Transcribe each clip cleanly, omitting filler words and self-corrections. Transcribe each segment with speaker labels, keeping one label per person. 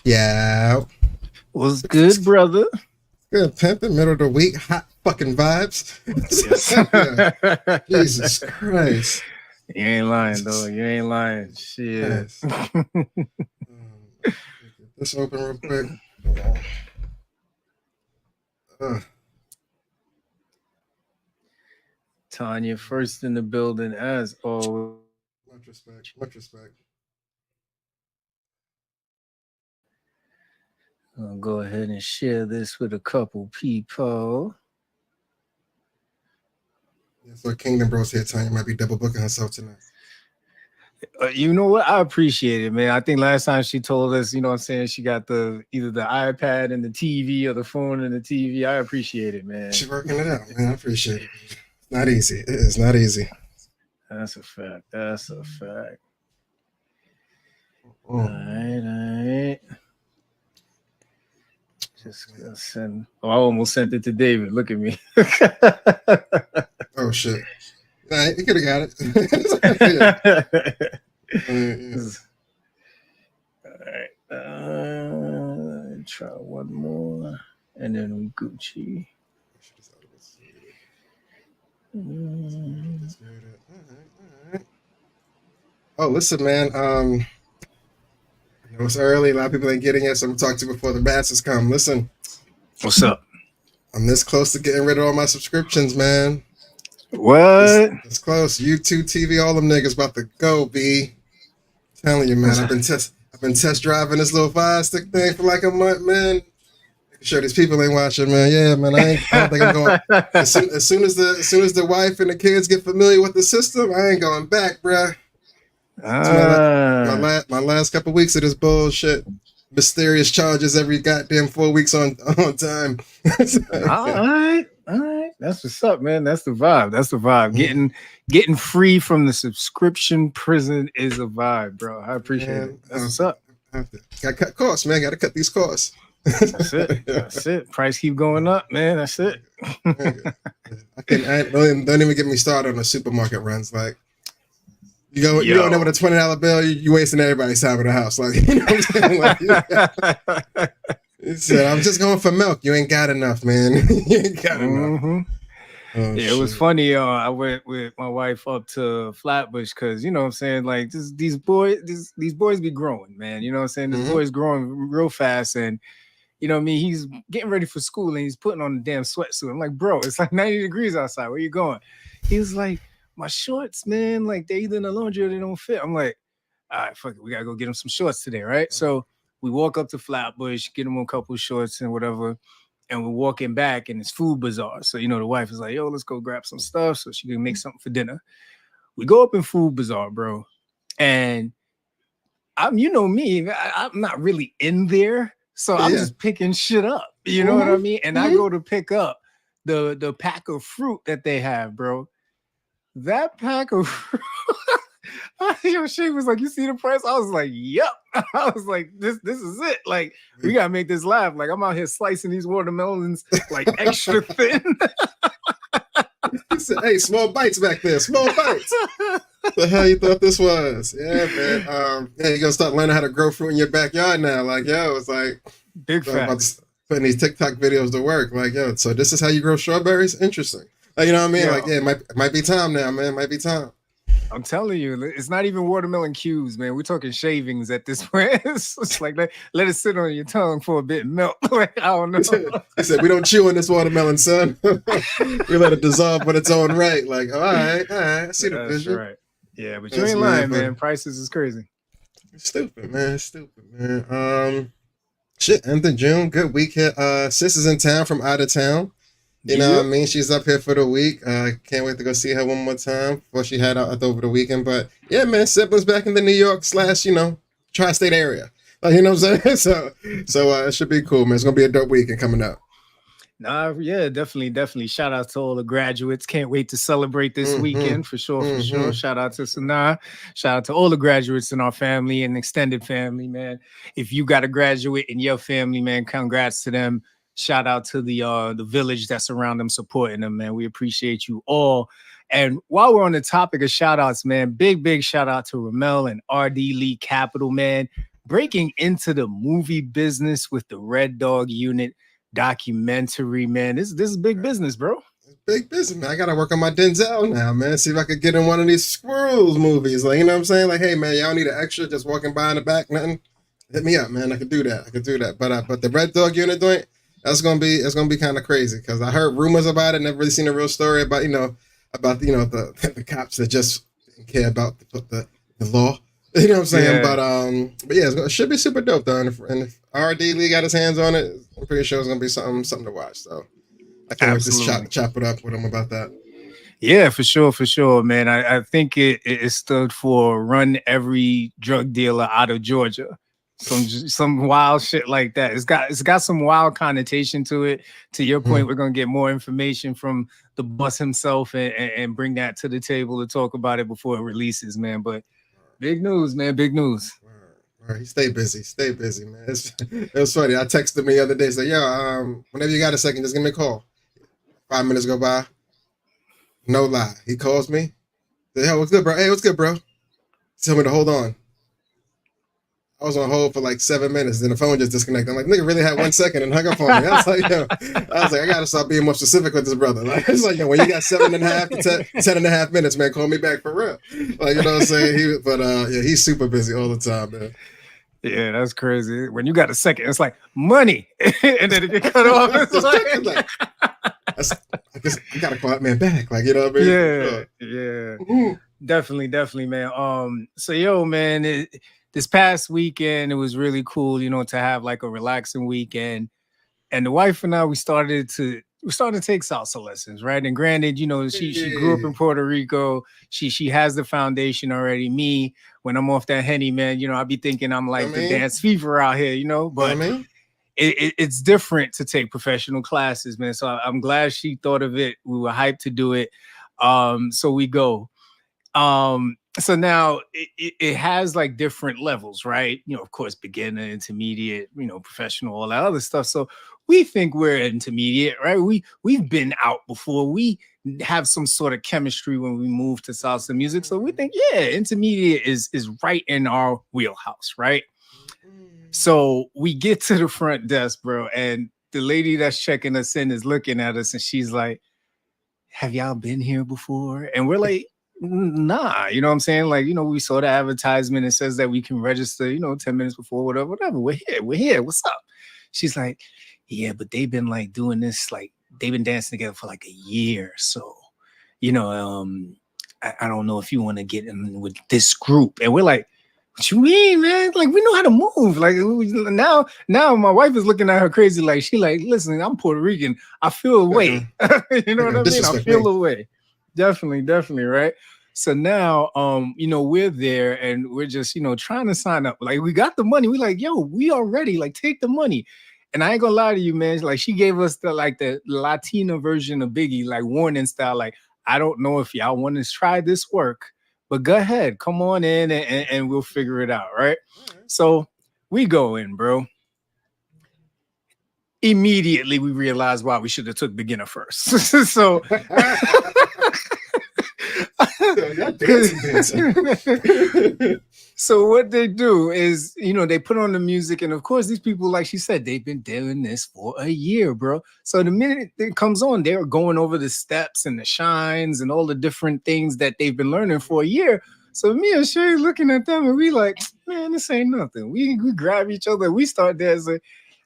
Speaker 1: Yeah.
Speaker 2: What's good, brother?
Speaker 1: Good pimping, middle of the week, hot fucking vibes. Yeah. Jesus Christ.
Speaker 2: You ain't lying, though. You ain't lying. Shit.
Speaker 1: Yes. Get this open real quick.
Speaker 2: Tanya, first in the building, as always.
Speaker 1: Much respect. Much respect.
Speaker 2: I'll go ahead and share this with a couple people.
Speaker 1: Yeah, so Kingdom Bros here, Tanya might be double booking herself tonight.
Speaker 2: You know what? I appreciate it, man. I think last time she told us, you know what I'm saying, she got either the iPad and the TV or the phone and the TV. I appreciate it, man.
Speaker 1: She's working it out, man. I appreciate it. It's not easy. It is not easy.
Speaker 2: That's a fact. That's a fact. All right. Just gonna send. Oh, I almost sent it to David. Look at me.
Speaker 1: Oh shit! All right, you could have got it.
Speaker 2: All right. Try one more, and then we Gucci.
Speaker 1: Oh, listen, man. I know it's early. A lot of people ain't getting it, so I'm gonna talk to you before the bastards come. Listen.
Speaker 2: What's up?
Speaker 1: I'm this close to getting rid of all my subscriptions, man.
Speaker 2: What?
Speaker 1: It's close. YouTube TV, all them niggas about to go, B. I'm telling you, man. I've been test driving this little Fire Stick thing for like a month, man. Making sure these people ain't watching, man. Yeah, man. I don't think I'm going. As soon as the wife and the kids get familiar with the system, I ain't going back, bruh. My last couple of weeks of this bullshit. Mysterious charges every goddamn 4 weeks on time.
Speaker 2: All right. That's what's up, man. That's the vibe. Getting free from the subscription prison is a vibe, bro. I appreciate it. That's what's up.
Speaker 1: Gotta cut costs, man. Gotta cut these costs.
Speaker 2: That's it. That's it. Price keep going up, man. That's it.
Speaker 1: Don't even get me started on the supermarket runs. Like, you go there with a $20 bill, you wasting everybody's time in the house. Like, you know what I'm saying? Like, he said, I'm just going for milk. You ain't got enough, man. You ain't got enough.
Speaker 2: Oh, yeah, it was funny. I went with my wife up to Flatbush because, you know what I'm saying, like these boys be growing, man. You know what I'm saying? This boy's growing real fast, and you know what I mean, he's getting ready for school and he's putting on a damn sweatsuit. I'm like, bro, it's like 90 degrees outside. Where you going? He was like, my shorts, man, like they either in the laundry or they don't fit. I'm like, all right, fuck it, we gotta go get him some shorts today, right? So we walk up to Flatbush, get him a couple of shorts and whatever, and we're walking back and it's food bazaar. So, you know, the wife is like, yo, let's go grab some stuff so she can make something for dinner. We go up in food bazaar, bro. And you know me, I'm not really in there. So I'm just picking shit up. You know what I mean? And I go to pick up the pack of fruit that they have, bro. That pack of fruit. She was like, you see the price? I was like, yep. I was like, this is it. Like, we gotta make this laugh. Like, I'm out here slicing these watermelons like extra thin.
Speaker 1: He said, hey, small bites back there, small bites. The hell you thought this was? Yeah, man. You're gonna start learning how to grow fruit in your backyard now. Like, yo, it's like
Speaker 2: big facts.
Speaker 1: Putting these TikTok videos to work. Like, yo, so this is how you grow strawberries? Interesting. Like, you know what I mean? Yo. Like, yeah, it might be time now, man. It might be time.
Speaker 2: I'm telling you, it's not even watermelon cubes, man. We're talking shavings at this point. It's like let it sit on your tongue for a bit and melt. Like, I don't know.
Speaker 1: He said, we don't chew on this watermelon, son. We let it dissolve on its own right. Like, all right. I see the vision.
Speaker 2: Right. Yeah, but you ain't lying, man. Prices is crazy.
Speaker 1: Stupid, man. Shit, end of June. Good week here. Sis is in town from out of town. You know what I mean? She's up here for the week. Can't wait to go see her one more time before she had out over the weekend. But yeah, man, siblings back in the New York / tri-state area. Like, you know what I'm saying? So it should be cool, man. It's gonna be a dope weekend coming up.
Speaker 2: Nah, yeah, definitely. Shout out to all the graduates. Can't wait to celebrate this weekend for sure. Shout out to Sanaa. Shout out to all the graduates in our family and extended family, man. If you got a graduate in your family, man, congrats to them. Shout out to the village that's around them supporting them, man. We appreciate you all. And while we're on the topic of shout outs, man, big shout out to Ramel and RD Lee Capital, man. breaking into the movie business with the Red Dog Unit documentary, man. This is big business, bro.
Speaker 1: Big business, man. I gotta work on my Denzel now, man. See if I could get in one of these Squirrels movies. Like, you know what I'm saying? Like, hey, man, y'all need an extra just walking by in the back, nothing. Hit me up, man. I could do that. But the Red Dog Unit joint, it's gonna be kind of crazy because I heard rumors about it. Never really seen a real story about the cops that just didn't care about the law. You know what I'm saying? Yeah. But yeah, it should be super dope though. And if RD Lee got his hands on it, I'm pretty sure it's gonna be something to watch. So I can't wait to chop it up with him about that.
Speaker 2: Yeah, for sure, man. I think it stood for run every drug dealer out of Georgia. Some wild shit like that. It's got some wild connotation to it. To your point, we're gonna get more information from the boss himself and bring that to the table to talk about it before it releases, man. But big news, man. Big news.
Speaker 1: All right, stay busy, man. It was funny. I texted him the other day, said, "Yo, whenever you got a second, just give me a call." 5 minutes go by. No lie. He calls me. Said, "Yo, what's good, bro? Hey, what's good, bro?" Tell me to hold on. I was on hold for like 7 minutes, then the phone just disconnected. I'm like, nigga really had 1 second and hung up on me. I was like, I gotta stop being more specific with this brother. Like, it's like, when you got 7.5 to 10.5 minutes, man, call me back for real. Like, you know what I'm saying? He's super busy all the time, man.
Speaker 2: Yeah, that's crazy. When you got a second, it's like money, and then it get cut off. It's like,
Speaker 1: I guess I gotta call that man back. Like, you know what I mean?
Speaker 2: Yeah. Mm-hmm. Definitely, man. So yo, man, this past weekend it was really cool, to have like a relaxing weekend. And the wife and I, we started to take salsa lessons, right? And granted, she grew up in Puerto Rico. She has the foundation already. Me, when I'm off that Henny, man, I be thinking I'm like the dance fever out here, but it's different to take professional classes, man. So I'm glad she thought of it. We were hyped to do it. So we go. So now it has like different levels, right? Of course, beginner, intermediate, professional, all that other stuff. So we think we're intermediate, right? We've been out before. We have some sort of chemistry when we move to salsa music. So we think, intermediate is right in our wheelhouse, right? So we get to the front desk, bro, and the lady that's checking us in is looking at us and she's like, "Have y'all been here before?" And we're like, "Nah," you know what I'm saying? Like, we saw the advertisement. It says that we can register, 10 minutes before, whatever. We're here. What's up? She's like, "Yeah, but they've been like doing this, like they've been dancing together for like a year. So, I don't know if you want to get in with this group." And we're like, "What you mean, man? Like, we know how to move." Like, now my wife is looking at her crazy. Like, she like, "Listen, I'm Puerto Rican. I feel away." You know what I mean? I feel away. Definitely, right? So now, we're there and we're just, trying to sign up. Like, we got the money. We like, "Yo, we are ready. Like, take the money." And I ain't gonna lie to you, man. Like, she gave us the Latina version of Biggie, like warning style. Like, "I don't know if y'all want to try this work, but go ahead, come on in and we'll figure it out," right? So we go in, bro. Immediately we realized why we should have took beginner first. So so what they do is, they put on the music, and of course these people, like she said, they've been doing this for a year, bro. So the minute it comes on, they're going over the steps and the shines and all the different things that they've been learning for a year. So me and Shay looking at them and we like, man, this ain't nothing. We grab each other, we start dancing.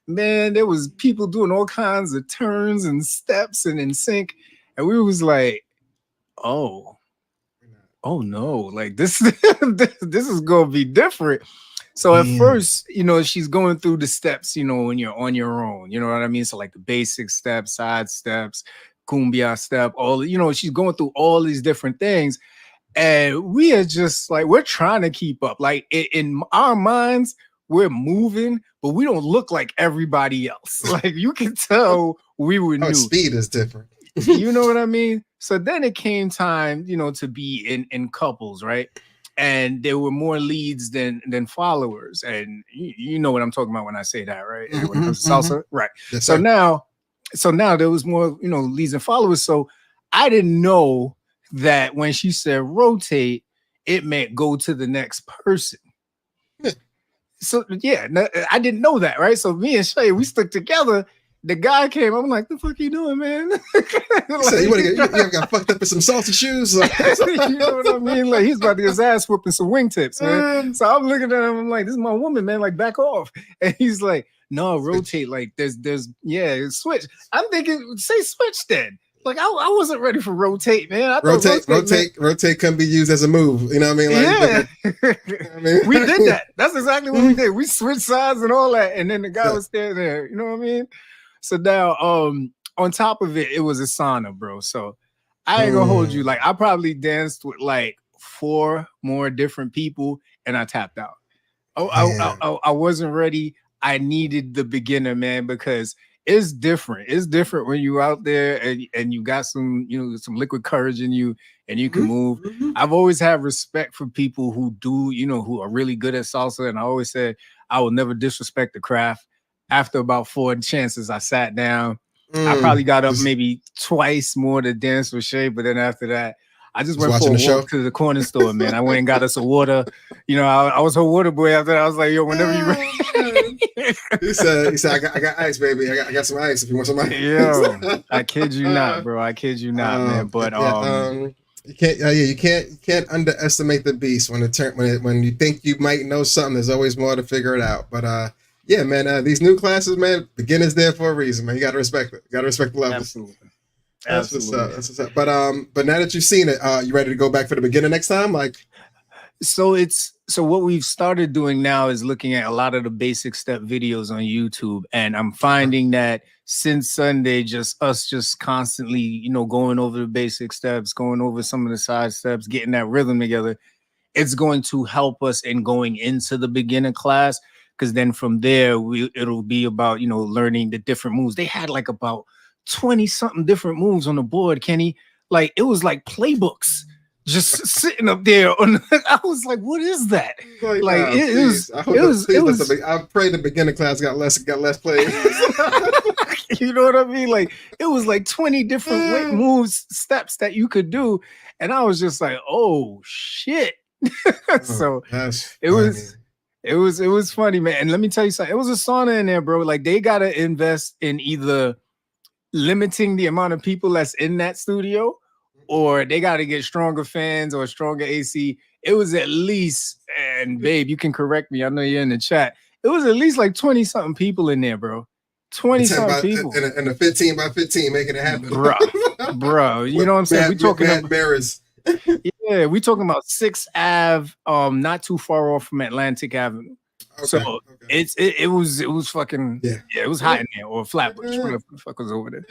Speaker 2: Man, there was people doing all kinds of turns and steps and in sync, and we was like, oh no, like this this is gonna be different. So at first, she's going through the steps, when you're on your own, you know what I mean? So like the basic steps, side steps, cumbia step, she's going through all these different things. And we are just like, we're trying to keep up. Like in our minds, we're moving, but we don't look like everybody else. Like, you can tell we were new.
Speaker 1: Speed is different.
Speaker 2: You know what I mean? So then it came time, to be in couples, right? And there were more leads than followers. And you know what I'm talking about when I say that, right? When it comes to salsa, right? Yes, so now there was more, leads and followers. So I didn't know that when she said rotate, it meant go to the next person. So yeah, I didn't know that, right? So me and Shay, we stuck together. The guy came. I'm like, "The fuck you doing, man?"
Speaker 1: Like, you got fucked up in some salty shoes. Like,
Speaker 2: you know what I mean? Like he's about to get his ass whooping some wingtips, man. So I'm looking at him. I'm like, "This is my woman, man. Like, back off." And he's like, "No, rotate. Like, there's, switch." I'm thinking, say switch then. Like I wasn't ready for rotate, man. I
Speaker 1: rotate can be used as a move. You know what I mean? Like,
Speaker 2: we did that. That's exactly what we did. We switched sides and all that, and then the guy was standing there. You know what I mean? So now, on top of it, it was a sauna, bro. So I ain't gonna hold you. Like I probably danced with like 4 more different people, and I tapped out. I wasn't ready. I needed the beginner, man, because it's different. It's different when you out there and you got some, some liquid courage in you and you can move. I've always had respect for people who do, who are really good at salsa. And I always said, I will never disrespect the craft. After about 4 chances, I sat down. I probably got up maybe twice more to dance with Shay. But then after that, I just went for a walk to the corner store, man. I went and got us a water. I was her water boy after that. I was like, yo, whenever you ready.
Speaker 1: He said, I got ice, baby. I got some ice if you want some ice.
Speaker 2: Yo, I kid you not, bro. I kid you not, man. But
Speaker 1: you can't underestimate the beast when you think you might know something. There's always more to figure it out. But yeah, man, these new classes, man, beginners there for a reason, man. You gotta respect it. You gotta respect the levels.
Speaker 2: Absolutely.
Speaker 1: That's what's up. But now that you've seen it, you ready to go back for the beginner next time? Like,
Speaker 2: so what we've started doing now is looking at a lot of the basic step videos on YouTube, and I'm finding that since Sunday, just constantly, going over the basic steps, going over some of the side steps, getting that rhythm together, it's going to help us in going into the beginner class. Because then from there, it'll be about, learning the different moves. They had like about 20 something different moves on the board, Kenny. Like it was like playbooks just sitting up there. I was like, what is that? It was.
Speaker 1: I pray the beginner class got less plays.
Speaker 2: You know what I mean? Like it was like 20 different moves, steps that you could do. And I was just like, oh shit. So it was funny, man. And let me tell you something. It was a sauna in there, bro. Like they gotta invest in either limiting the amount of people that's in that studio, or they gotta get stronger fans or stronger AC. It was at least, and babe, you can correct me. I know you're in the chat. It was at least like 20 something people in there, bro. 20 something people.
Speaker 1: And a 15 by 15 making it happen.
Speaker 2: Bro. You know what I'm saying? We talking about
Speaker 1: mirrors.
Speaker 2: Yeah, we talking about 6th Ave, not too far off from Atlantic Avenue. Okay, so it was fucking it was hot in there, or Flatbush, whatever the fuck was over there.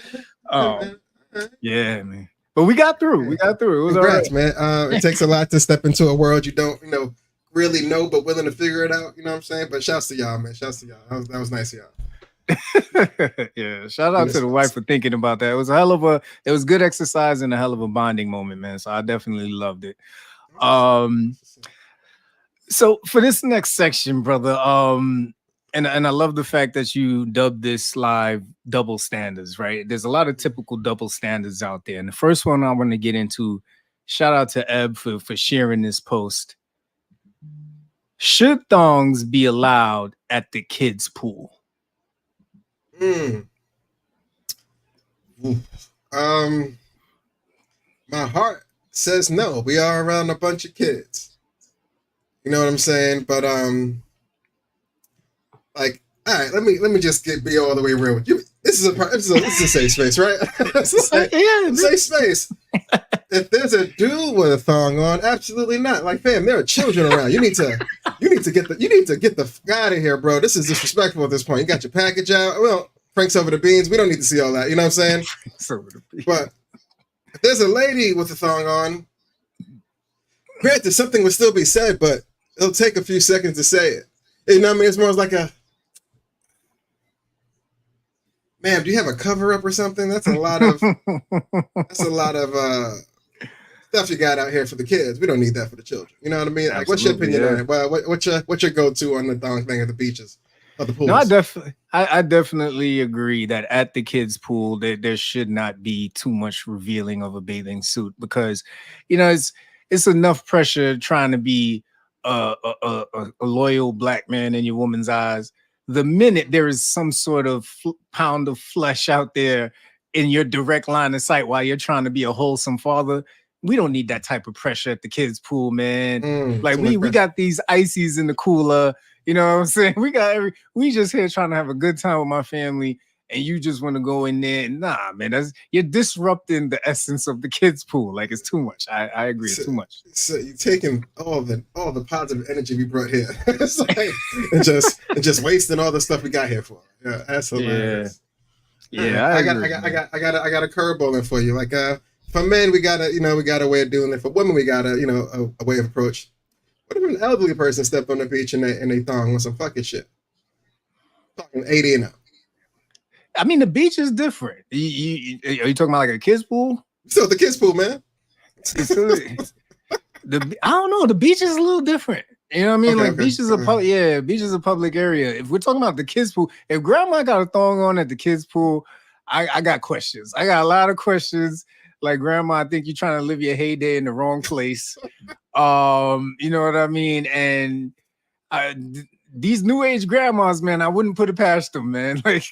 Speaker 2: Yeah, man. But we got through. We got through. It was
Speaker 1: Congrats,
Speaker 2: all right,
Speaker 1: man. It takes a lot to step into a world you don't, really know, but willing to figure it out. You know what I'm saying? But shouts to y'all, man. Shouts to y'all. That was nice of y'all.
Speaker 2: Yeah, shout out to the wife for thinking about that. It was good exercise and a hell of a bonding moment, man. So I definitely loved it. So for this next section, brother, and I love the fact that you dubbed this live double standards, right? There's a lot of typical double standards out there. And the first one I want to get into, shout out to Eb for sharing this post. Should thongs be allowed at the kids' pool?
Speaker 1: My heart says no. We are around a bunch of kids. You know what I'm saying? But like, all right, let me just be all the way real with you. This is a safe space, right? Safe space. If there's a dude with a thong on, absolutely not. Like, fam, there are children around. You need to get the fuck out of here, bro. This is disrespectful at this point. You got your package out. Well, Frank's over the beans. We don't need to see all that. You know what I'm saying? But if there's a lady with a thong on, granted, something would still be said, but it'll take a few seconds to say it. You know what I mean? It's more like a, ma'am, do you have a cover up or something? That's a lot of stuff you got out here for the kids. We don't need that for the children. You know what I mean? Like, what's your opinion on it? Well, what's your go-to on the thong thing at the beaches? The pools?
Speaker 2: No, I definitely agree that at the kids' pool there should not be too much revealing of a bathing suit, because it's enough pressure trying to be a loyal black man in your woman's eyes. The minute there is some sort of pound of flesh out there in your direct line of sight while you're trying to be a wholesome father, we don't need that type of pressure at the kids' pool, man. Like we got these ices in the cooler, you know what I'm saying? We just here trying to have a good time with my family, and you just want to go in there. Nah, man, you're disrupting the essence of the kids' pool. Like it's too much. I agree, it's too much.
Speaker 1: So you're taking all the positive energy we brought here, it's like, and just wasting all the stuff we got here for. Yeah, that's hilarious.
Speaker 2: Yeah,
Speaker 1: I got a curveball in for you. Like for men, we got a way of doing it. For women, we got a way of approach. What if an elderly person stepped on the beach and they thong on some fucking shit? Talking 80 and up.
Speaker 2: I mean, the beach is different. Are you talking about like a kids pool?
Speaker 1: So the kids pool, man.
Speaker 2: I don't know. The beach is a little different. You know what I mean? Okay, beach is beach is a public area. If we're talking about the kids pool, if grandma got a thong on at the kids pool, I got questions. I got a lot of questions. Like, grandma, I think you're trying to live your heyday in the wrong place. You know what I mean? And these new age grandmas, man, I wouldn't put it past them, man. Like,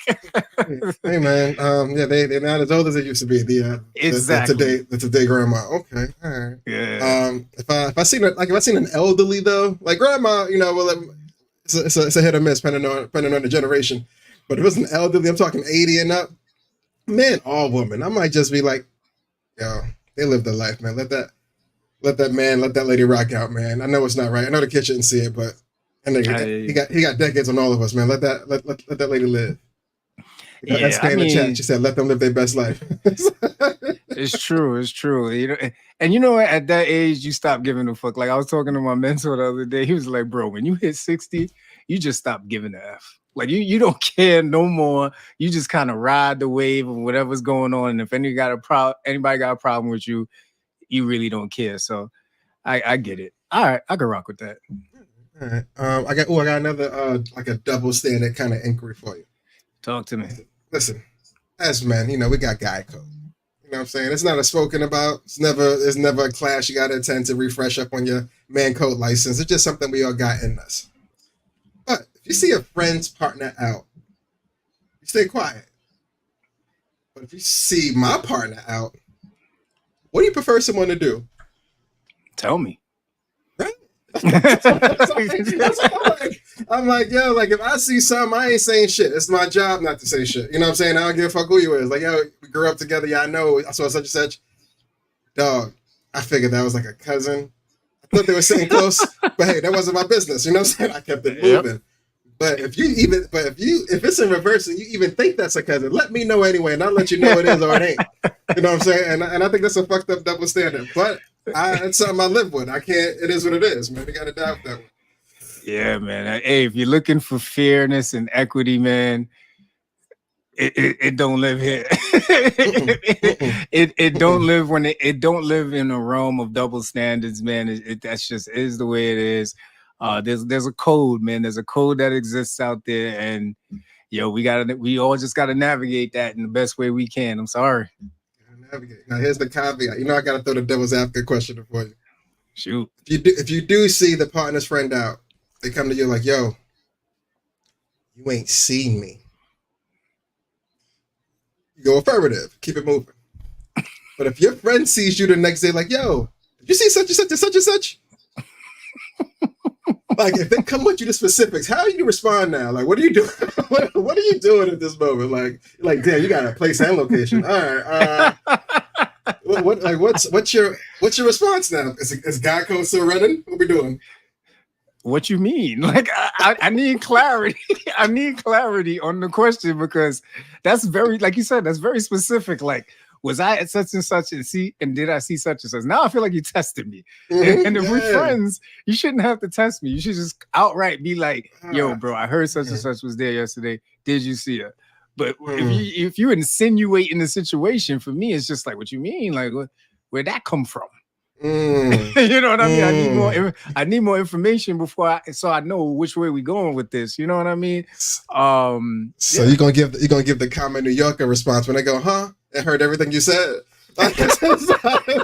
Speaker 1: hey, man, they're not as old as they used to be.
Speaker 2: Exactly.
Speaker 1: The today grandma. Okay, all right.
Speaker 2: Yeah.
Speaker 1: If I seen an elderly though, like grandma, it's a hit or miss depending on the generation. But if it's an elderly, I'm talking 80 and up, man, all woman, I might just be like, yo, they live their life, man. Let that lady rock out, man. I know it's not right. I know the kid shouldn't see it, but he got decades on all of us, man. Let that lady live. That's in the chat. She said, "Let them live their best life."
Speaker 2: It's true. At that age, you stop giving a fuck. Like I was talking to my mentor the other day. He was like, "Bro, when you hit 60, you just stop giving a f. Like you don't care no more. You just kind of ride the wave of whatever's going on. And if anybody got a problem with you, you really don't care." So I get it. All right, I can rock with that.
Speaker 1: All right. I got another like a double standard kind of inquiry for you.
Speaker 2: Talk to me.
Speaker 1: Listen, as men, we got guy code. You know what I'm saying? It's not a spoken about. It's never a class you got to attend to refresh up on your man code license. It's just something we all got in us. But if you see a friend's partner out, you stay quiet. But if you see my partner out, what do you prefer someone to do?
Speaker 2: Tell me.
Speaker 1: Right? I'm like, yo, like if I see something, I ain't saying shit. It's my job not to say shit. You know what I'm saying? I don't give a fuck who you is. Like, yo, we grew up together. Yeah, I know. I saw such and such. Dog, I figured that was like a cousin. I thought they were sitting close, but hey, that wasn't my business. You know what I'm saying? I kept it moving. Yep. But if it's in reverse and you even think that's a cousin, let me know anyway, and I'll let you know it is or it ain't. You know what I'm saying? And I think that's a fucked up double standard. But it's something I live with. I can't. It is what it is, man. We got to die with that one.
Speaker 2: Yeah, man. Hey, if you're looking for fairness and equity, man, it don't live here. It don't live it don't live in a realm of double standards, man. That's just is the way it is. There's a code, man. There's a code that exists out there, and we all just gotta navigate that in the best way we can. I'm sorry.
Speaker 1: Navigate. Now here's the caveat. I gotta throw the devil's advocate question for you.
Speaker 2: Shoot.
Speaker 1: If you do see the partner's friend out, they come to you like, yo, you ain't seen me. You go affirmative. Keep it moving. But if your friend sees you the next day like, yo, did you see such and such and such and such? Like, if they come with you to specifics, how do you respond now? Like, what are you doing? What are you doing at this moment? Like, damn, you got a place and location. All right. What's your response now? Is guy code still running? What we doing?
Speaker 2: What you mean? Like, I need clarity. I need clarity on the question, because that's very, like you said, that's very specific. Like, was I at such and such and did I see such and such? Now I feel like you tested me. Mm-hmm, and if we're friends, you shouldn't have to test me. You should just outright be like, yo, bro, I heard such and such was there yesterday. Did you see her? But if you insinuate in the situation, for me, it's just like, what you mean? Like, where'd that come from? You know what I mean? I need more information so I know which way we going with this. You know what I mean?
Speaker 1: So you're gonna give the common New Yorker response when they go, huh? I heard everything you said. That's
Speaker 2: right.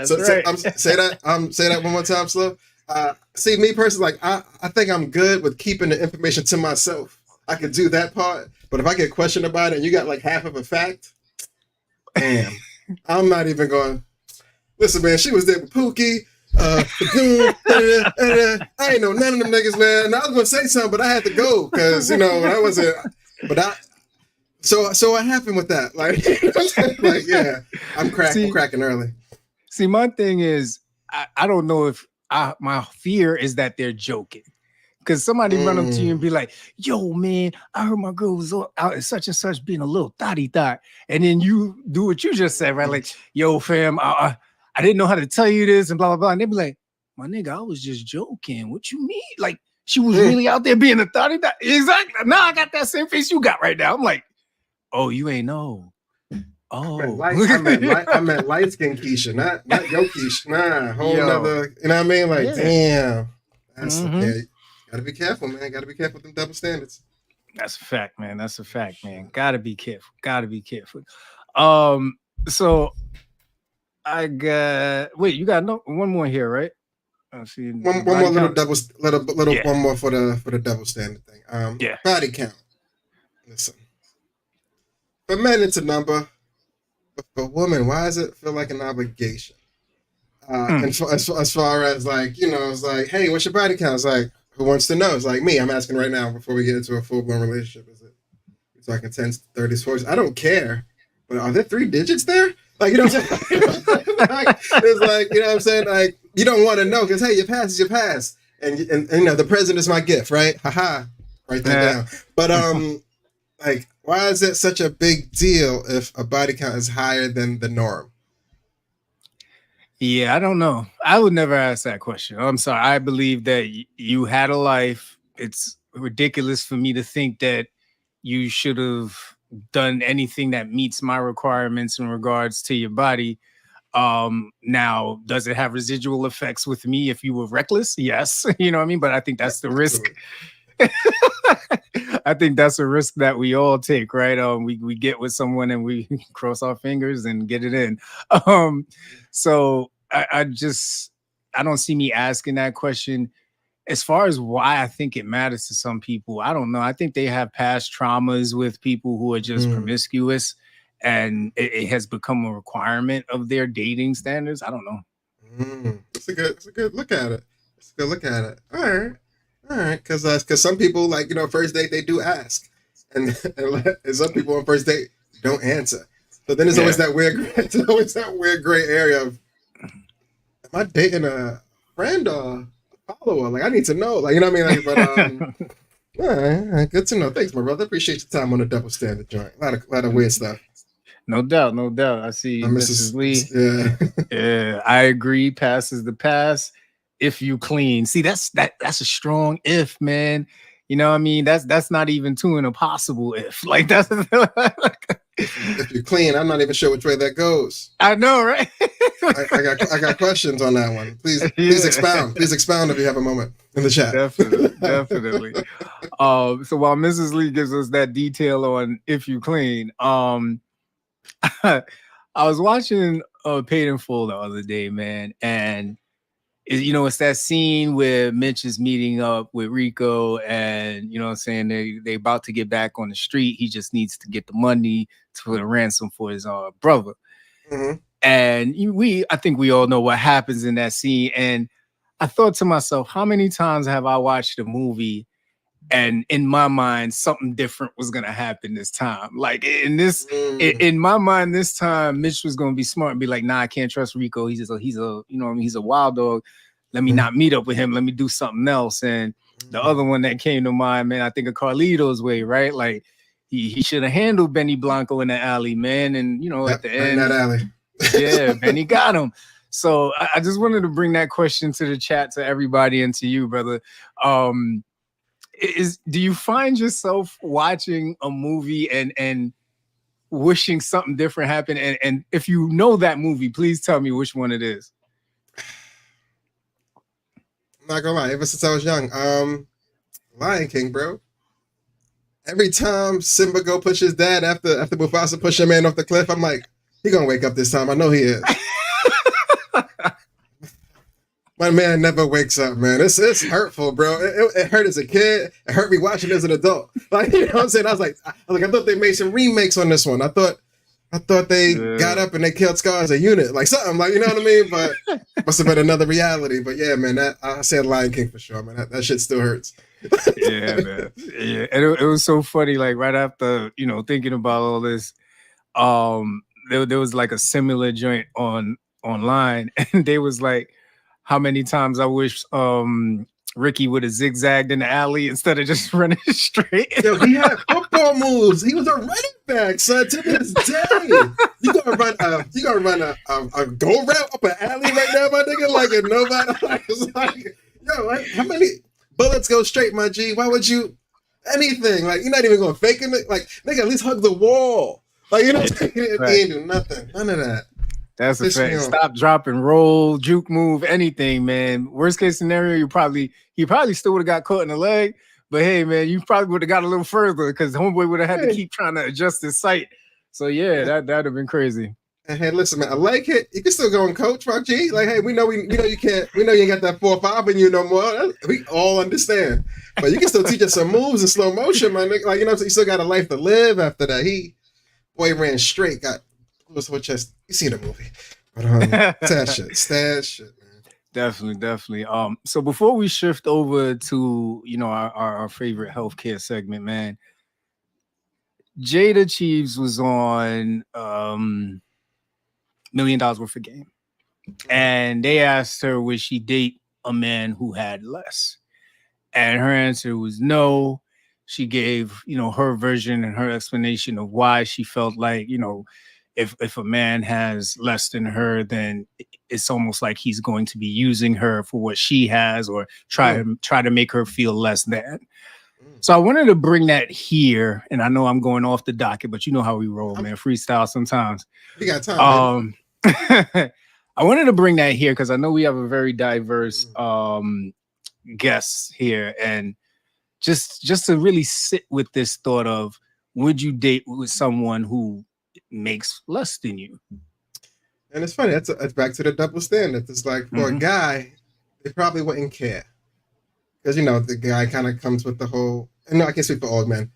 Speaker 1: Say that one more time, slow. See, me personally, like I think I'm good with keeping the information to myself. I could do that part, but if I get questioned about it and you got like half of a fact, damn, I'm not even going. Listen, man, she was there with Pookie, the goon. I ain't know none of them niggas, man. And I was gonna say something, but I had to go because I wasn't. But so what happened with that? Like yeah, I'm cracking early.
Speaker 2: See, my thing is, I don't know if my fear is that they're joking. Because somebody run up to you and be like, yo, man, I heard my girl was out at such and such being a little thotty thot. And then you do what you just said, right? Like, yo, fam, I didn't know how to tell you this and blah, blah, blah. And they be like, my nigga, I was just joking. What you mean? Like, she was really out there being a thotty thot? Exactly. Now I got that same face you got right now. I'm like, oh, you ain't know. Oh,
Speaker 1: I meant light skin Keisha, not your Keisha. Nah, whole nother, you know what I mean? Like, damn. That's okay. Gotta be careful, man. Gotta be careful with them double standards.
Speaker 2: That's a fact, man. That's a fact, man. Gotta be careful. Gotta be careful. So I got you got one more here, right? I see
Speaker 1: one more little one more for the double standard thing. Body count. Listen. For men it's a number, but for women, why does it feel like an obligation? And as far as like, it's like, hey, what's your body count? It's like, who wants to know? It's like me. I'm asking right now before we get into a full-blown relationship. Is it we're talking 10s, 30s, 40s? I don't care. But are there 3 digits there? Like, you know what I'm saying? It's like, you know what I'm saying? Like, you don't want to know because, hey, your past is your past. And the present is my gift, right? Haha. Write that down. But, like, why is it such a big deal if a body count is higher than the norm?
Speaker 2: Yeah, I don't know. I would never ask that question. I'm sorry. I believe that you had a life. It's ridiculous for me to think that you should have done anything that meets my requirements in regards to your body. Now, does it have residual effects with me if you were reckless? Yes. You know what I mean? But I think that's the risk. I think that's a risk that we all take, right? We get with someone and we cross our fingers and get it in. So I don't see me asking that question. As far as why I think it matters to some people, I don't know. I think they have past traumas with people who are just promiscuous, and it has become a requirement of their dating standards. I don't know.
Speaker 1: It's a good look at it. All right, because some people, like, first date they do ask, and some people on first date don't answer. So then there's always that weird gray area of, am I dating a friend or a follower? Like, I need to know. Like, you know what I mean? Like, but all right, good to know. Thanks, my brother. Appreciate your time on the double standard joint. A lot of weird stuff.
Speaker 2: No doubt. I see Mrs. Lee. Yeah, I agree. Past is the past. If you clean, see, that's a strong if, man. You know what I mean? That's not even to an impossible if. Like, that's
Speaker 1: if you're clean, I'm not even sure which way that goes.
Speaker 2: I know, right?
Speaker 1: I got questions on that one. Please expound. Please expound if you have a moment in the chat.
Speaker 2: Definitely. So while Mrs. Lee gives us that detail on if you clean, I was watching Paid in Full the other day, man, and it's that scene where Mitch is meeting up with Rico, and you know what I'm saying, they about to get back on the street. He just needs to get the money for the ransom for his brother. And I think we all know what happens in that scene. And I thought to myself, how many times have I watched a movie and in my mind something different was gonna happen this time? Like in my mind this time, Mitch was gonna be smart and be like, nah, I can't trust Rico. He's a wild dog. Let me not meet up with him. Let me do something else. And the other one that came to mind, man, I think of Carlito's Way, right? Like he should have handled Benny Blanco in the alley, man. And at the end,
Speaker 1: that alley.
Speaker 2: Yeah, Benny got him. So I just wanted to bring that question to the chat, to everybody, and to you, brother. Do you find yourself watching a movie and wishing something different happened? And if you know that movie, please tell me which one it is.
Speaker 1: I'm not gonna lie, ever since I was young, Lion King, bro. Every time Simba go push his dad after Mufasa push a man off the cliff, I'm like, he gonna wake up this time. I know he is. My man never wakes up, man. It's hurtful, bro. It hurt as a kid. It hurt me watching as an adult. Like, you know what I'm saying? I thought they made some remakes on this one. I thought they got up and they killed Scar as a unit, like something, like, you know what I mean? But must have been another reality. But yeah, man, I said Lion King for sure, man. That shit still hurts.
Speaker 2: Yeah, man. Yeah, and it was so funny. Like right after thinking about all this, there was like a similar joint online, and they was like, how many times I wish Ricky would have zigzagged in the alley instead of just running straight.
Speaker 1: Yo, he had football moves. He was a running back, son. To this day, you gonna run a go route up an alley right now, my nigga? Like, and nobody it's like, yo, like, how many bullets go straight, my G? Why would you anything? Like, you're not even gonna fake it. Like, nigga, at least hug the wall. Like, you know, he ain't do nothing. None of that.
Speaker 2: That's a fact. Stop, drop, and roll, juke move, anything, man. Worst case scenario, he probably still would have got caught in the leg. But hey, man, you probably would have got a little further because homeboy would have had to keep trying to adjust his sight. So yeah, that'd have been crazy.
Speaker 1: And hey, listen, man, a leg hit, you can still go and coach, Rock G. Like, hey, we know you can't. We know you ain't got that 4-5 in you no more. We all understand. But you can still teach us some moves in slow motion, man. Like, you know, you still got a life to live after that. Boy ran straight, got. What just you see the movie, but sad shit, man.
Speaker 2: Definitely. So before we shift over to our favorite healthcare segment, man, Jada Cheeves was on $1 Million Worth of Game, and they asked her would she date a man who had less, and her answer was no. She gave her version and her explanation of why she felt like if a man has less than her, then it's almost like he's going to be using her for what she has or try to make her feel less than. So I wanted to bring that here, and I know I'm going off the docket, but you know how we roll, man. Freestyle sometimes.
Speaker 1: We got time.
Speaker 2: I wanted to bring that here because I know we have a very diverse guests here, and just to really sit with this thought of, would you date with someone who makes less than you?
Speaker 1: And it's funny, that's back to the double standard. It's like for a guy, they probably wouldn't care because the guy kind of comes with the whole. And no, I can't speak for old men.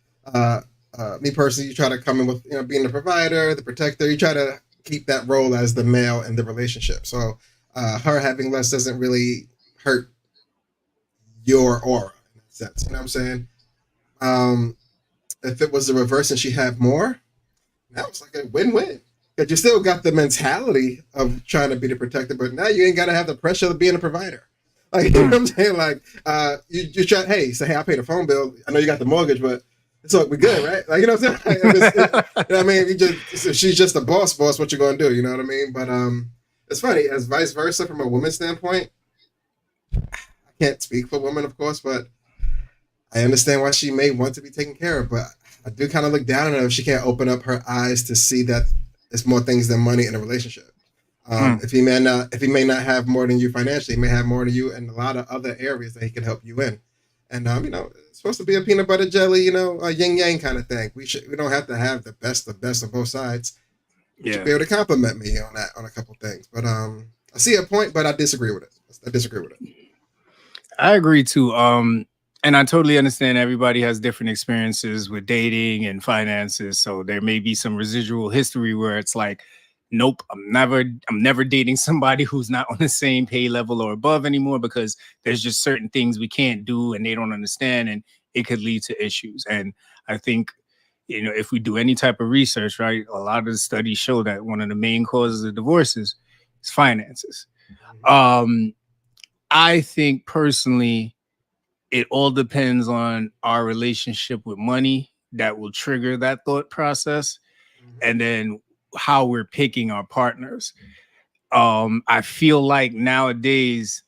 Speaker 1: Me personally, you try to come in with being the provider, the protector. You try to keep that role as the male in the relationship. So her having less doesn't really hurt your aura in that sense. You know what I'm saying? If it was the reverse and she had more, that was like a win-win. Because you still got the mentality of trying to be the protector, but now you ain't got to have the pressure of being a provider. Like, you know what I'm saying? Like, you try, hey, say, hey, I paid the phone bill. I know you got the mortgage, but it's all, we good, right? Like, you know what I'm saying? You know what I mean? She's just a boss, what you going to do? You know what I mean? But it's funny, as vice versa from a woman's standpoint, I can't speak for women, of course, but I understand why she may want to be taken care of, but I do kind of look down on her if she can't open up her eyes to see that it's more things than money in a relationship. If he may not have more than you financially, he may have more than you in a lot of other areas that he can help you in. And it's supposed to be a peanut butter jelly, a yin yang kind of thing. We don't have to have the best of both sides. You should be able to compliment me on a couple things. But I see a point, but I disagree with it.
Speaker 2: I agree too. And I totally understand everybody has different experiences with dating and finances. So there may be some residual history where it's like, nope, I'm never dating somebody who's not on the same pay level or above anymore, because there's just certain things we can't do and they don't understand, and it could lead to issues. And I think, if we do any type of research, right, a lot of the studies show that one of the main causes of divorces is finances. I think personally, it all depends on our relationship with money that will trigger that thought process, and then how we're picking our partners. I feel like nowadays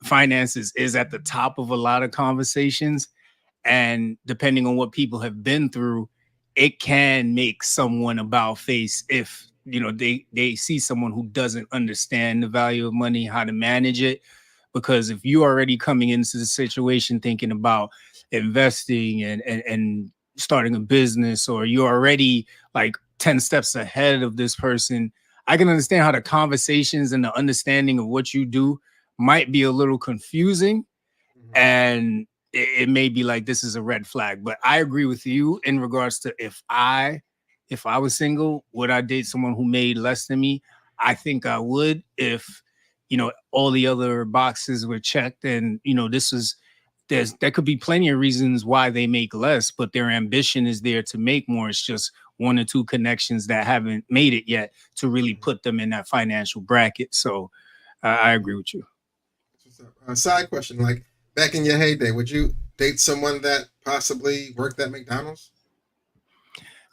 Speaker 2: finances is at the top of a lot of conversations, and depending on what people have been through, it can make someone about face if they see someone who doesn't understand the value of money, how to manage it. Because if you're already coming into the situation thinking about investing and starting a business, or you're already like 10 steps ahead of this person, I can understand how the conversations and the understanding of what you do might be a little confusing, and it may be like this is a red flag. But I agree with you in regards to if I was single, would I date someone who made less than me? I think I would if, all the other boxes were checked, and there could be plenty of reasons why they make less, but their ambition is there to make more. It's just one or two connections that haven't made it yet to really put them in that financial bracket. So I agree with you.
Speaker 1: Side question, like back in your heyday, would you date someone that possibly worked at McDonald's?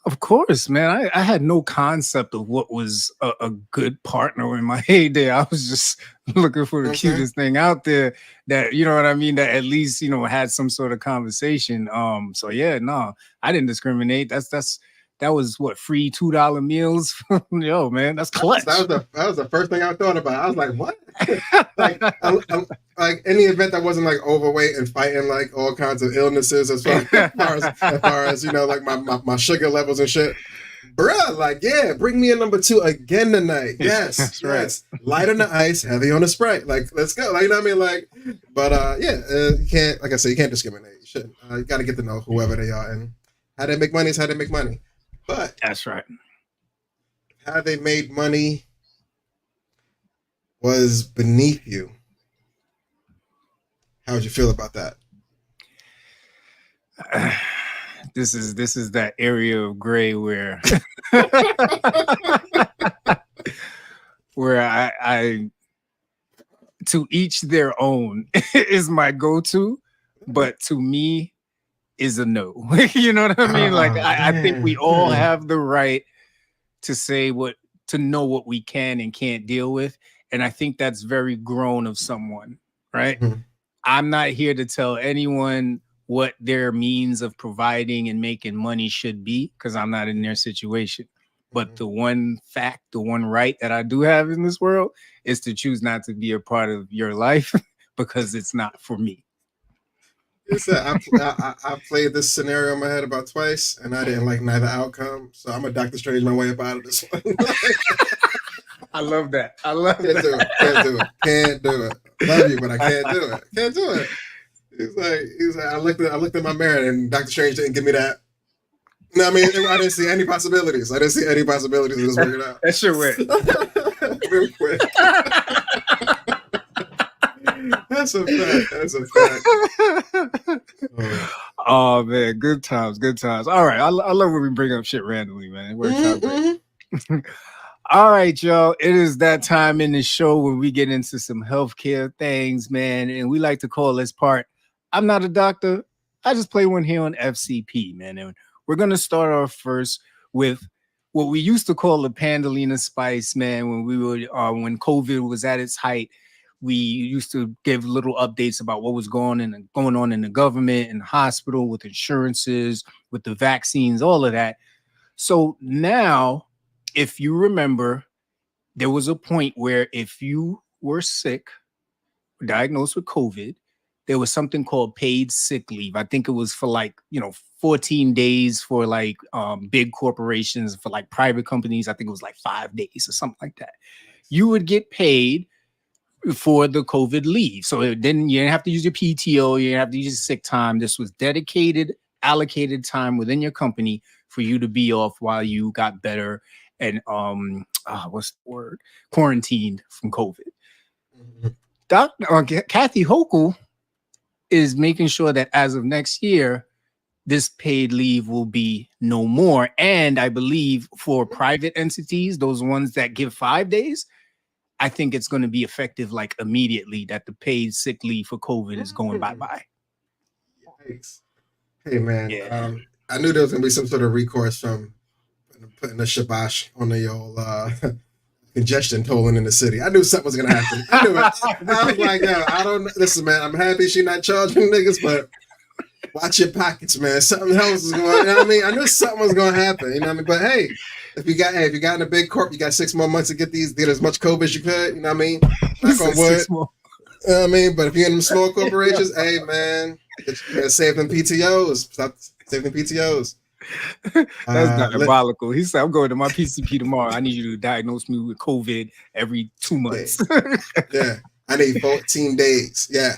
Speaker 2: Of course, man. I had no concept of what was a good partner in my heyday. I was just looking for the cutest thing out there that, you know what I mean, that at least, had some sort of conversation. So yeah, no, I didn't discriminate. That was what, free $2 meals? Yo, man, that's clutch.
Speaker 1: That was the first thing I thought about. I was like, what? like any event that wasn't like overweight and fighting like all kinds of illnesses as far as like my sugar levels and shit. Bruh, like, yeah, bring me a number 2 again tonight. Yes, yes. Right. Light on the ice, heavy on the Sprite. Like, let's go. Like, you know what I mean? Like, but you can't, like I said, you can't discriminate. You shouldn't. You got to get to know whoever they are, and how they make money is how they make money. But
Speaker 2: that's right.
Speaker 1: How they made money was beneath you. How would you feel about that?
Speaker 2: This is that area of gray where where I to each their own is my go-to, but to me is a no. You know what I mean? Like I think we all have the right to say to know what we can and can't deal with. And I think that's very grown of someone, right? Mm-hmm. I'm not here to tell anyone what their means of providing and making money should be, because I'm not in their situation. But the one fact, the one right that I do have in this world is to choose not to be a part of your life because it's not for me.
Speaker 1: I played this scenario in my head about twice, and I didn't like neither outcome. So I'm a Doctor Strange my way up out of this one.
Speaker 2: I love that. I love
Speaker 1: can't
Speaker 2: that.
Speaker 1: Can't do it. Love you, but I can't do it. Can't do it. He's like, I looked at my mirror, and Doctor Strange didn't give me that. No, I mean, I didn't see any possibilities. Of this working out.
Speaker 2: That shit went
Speaker 1: real quick. That's a fact.
Speaker 2: Oh man, good times. All right, I love when we bring up shit randomly, man. It works out great. All right, y'all. It is that time in the show where we get into some healthcare things, man, and we like to call this part, I'm not a doctor, I just play one here on FCP, man. And we're gonna start off first with what we used to call the Pandalina Spice, man. When we were when COVID was at its height. We used to give little updates about what was going on in the government and the hospital with insurances, with the vaccines, all of that. So now, if you remember, there was a point where if you were sick, diagnosed with COVID, there was something called paid sick leave. I think it was for 14 days for big corporations. For private companies, I think it was 5 days or something like that. You would get paid for the COVID leave. So you didn't have to use your PTO, you didn't have to use your sick time. This was dedicated, allocated time within your company for you to be off while you got better and what's the word? Quarantined from COVID. Mm-hmm. Kathy Hochul is making sure that as of next year, this paid leave will be no more. And I believe for private entities, those ones that give 5 days, I think it's going to be effective immediately, that the paid sick leave for COVID is going bye-bye.
Speaker 1: Yikes. Hey, man, yeah. I knew there was going to be some sort of recourse from putting the shabash on the old congestion tolling in the city. I knew something was going to happen. I knew it. I was like, yo, I don't know. Listen, man, I'm happy she's not charging niggas, but watch your pockets, man. Something else is going on. You know what I mean? I knew something was going to happen. You know what I mean? But hey, if you got in a big corp, you got 6 more months to get as much COVID as you could. You know what I mean? Knock on wood. You know what I mean? But if you're in them small corporations, hey man, you gotta save them PTOs. Stop saving PTOs.
Speaker 2: That's diabolical. He said, I'm going to my PCP tomorrow. I need you to diagnose me with COVID every 2 months.
Speaker 1: Yeah. I need 14 days. Yeah.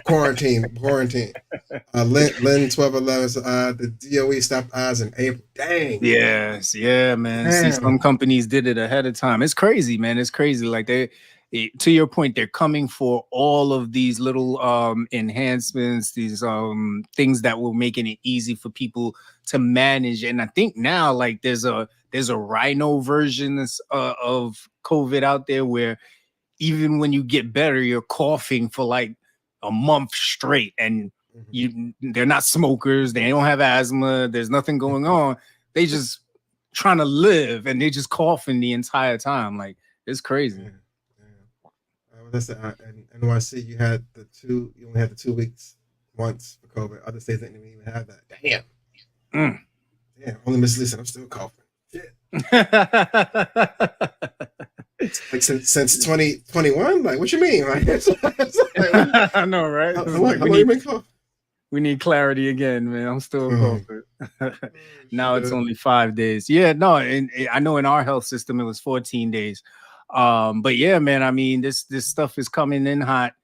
Speaker 1: Quarantine. Lynn 1211. The DOE stopped eyes in April. Dang.
Speaker 2: Yes, yeah, man. See, some companies did it ahead of time. It's crazy, man. It's crazy. Like to your point, they're coming for all of these little enhancements, these things that will make it easy for people to manage. And I think now, like, there's a rhino version of COVID out there where even when you get better, you're coughing for like a month straight, and they're not smokers, they don't have asthma, there's nothing going on. They just trying to live, and they just coughing the entire time. Like, it's crazy.
Speaker 1: That's in NYC. You only had the 2 weeks once for COVID. Other states didn't even have that. Damn. Yeah, only Miss Lisa. I'm still coughing. Shit. Like since 2021. Like, what you mean? Like, like,
Speaker 2: I know, right? We need clarity again, man. I'm still coughing. Now it's only 5 days. Yeah, no, and I know in our health system it was 14 days. But yeah, man, I mean, this stuff is coming in hot,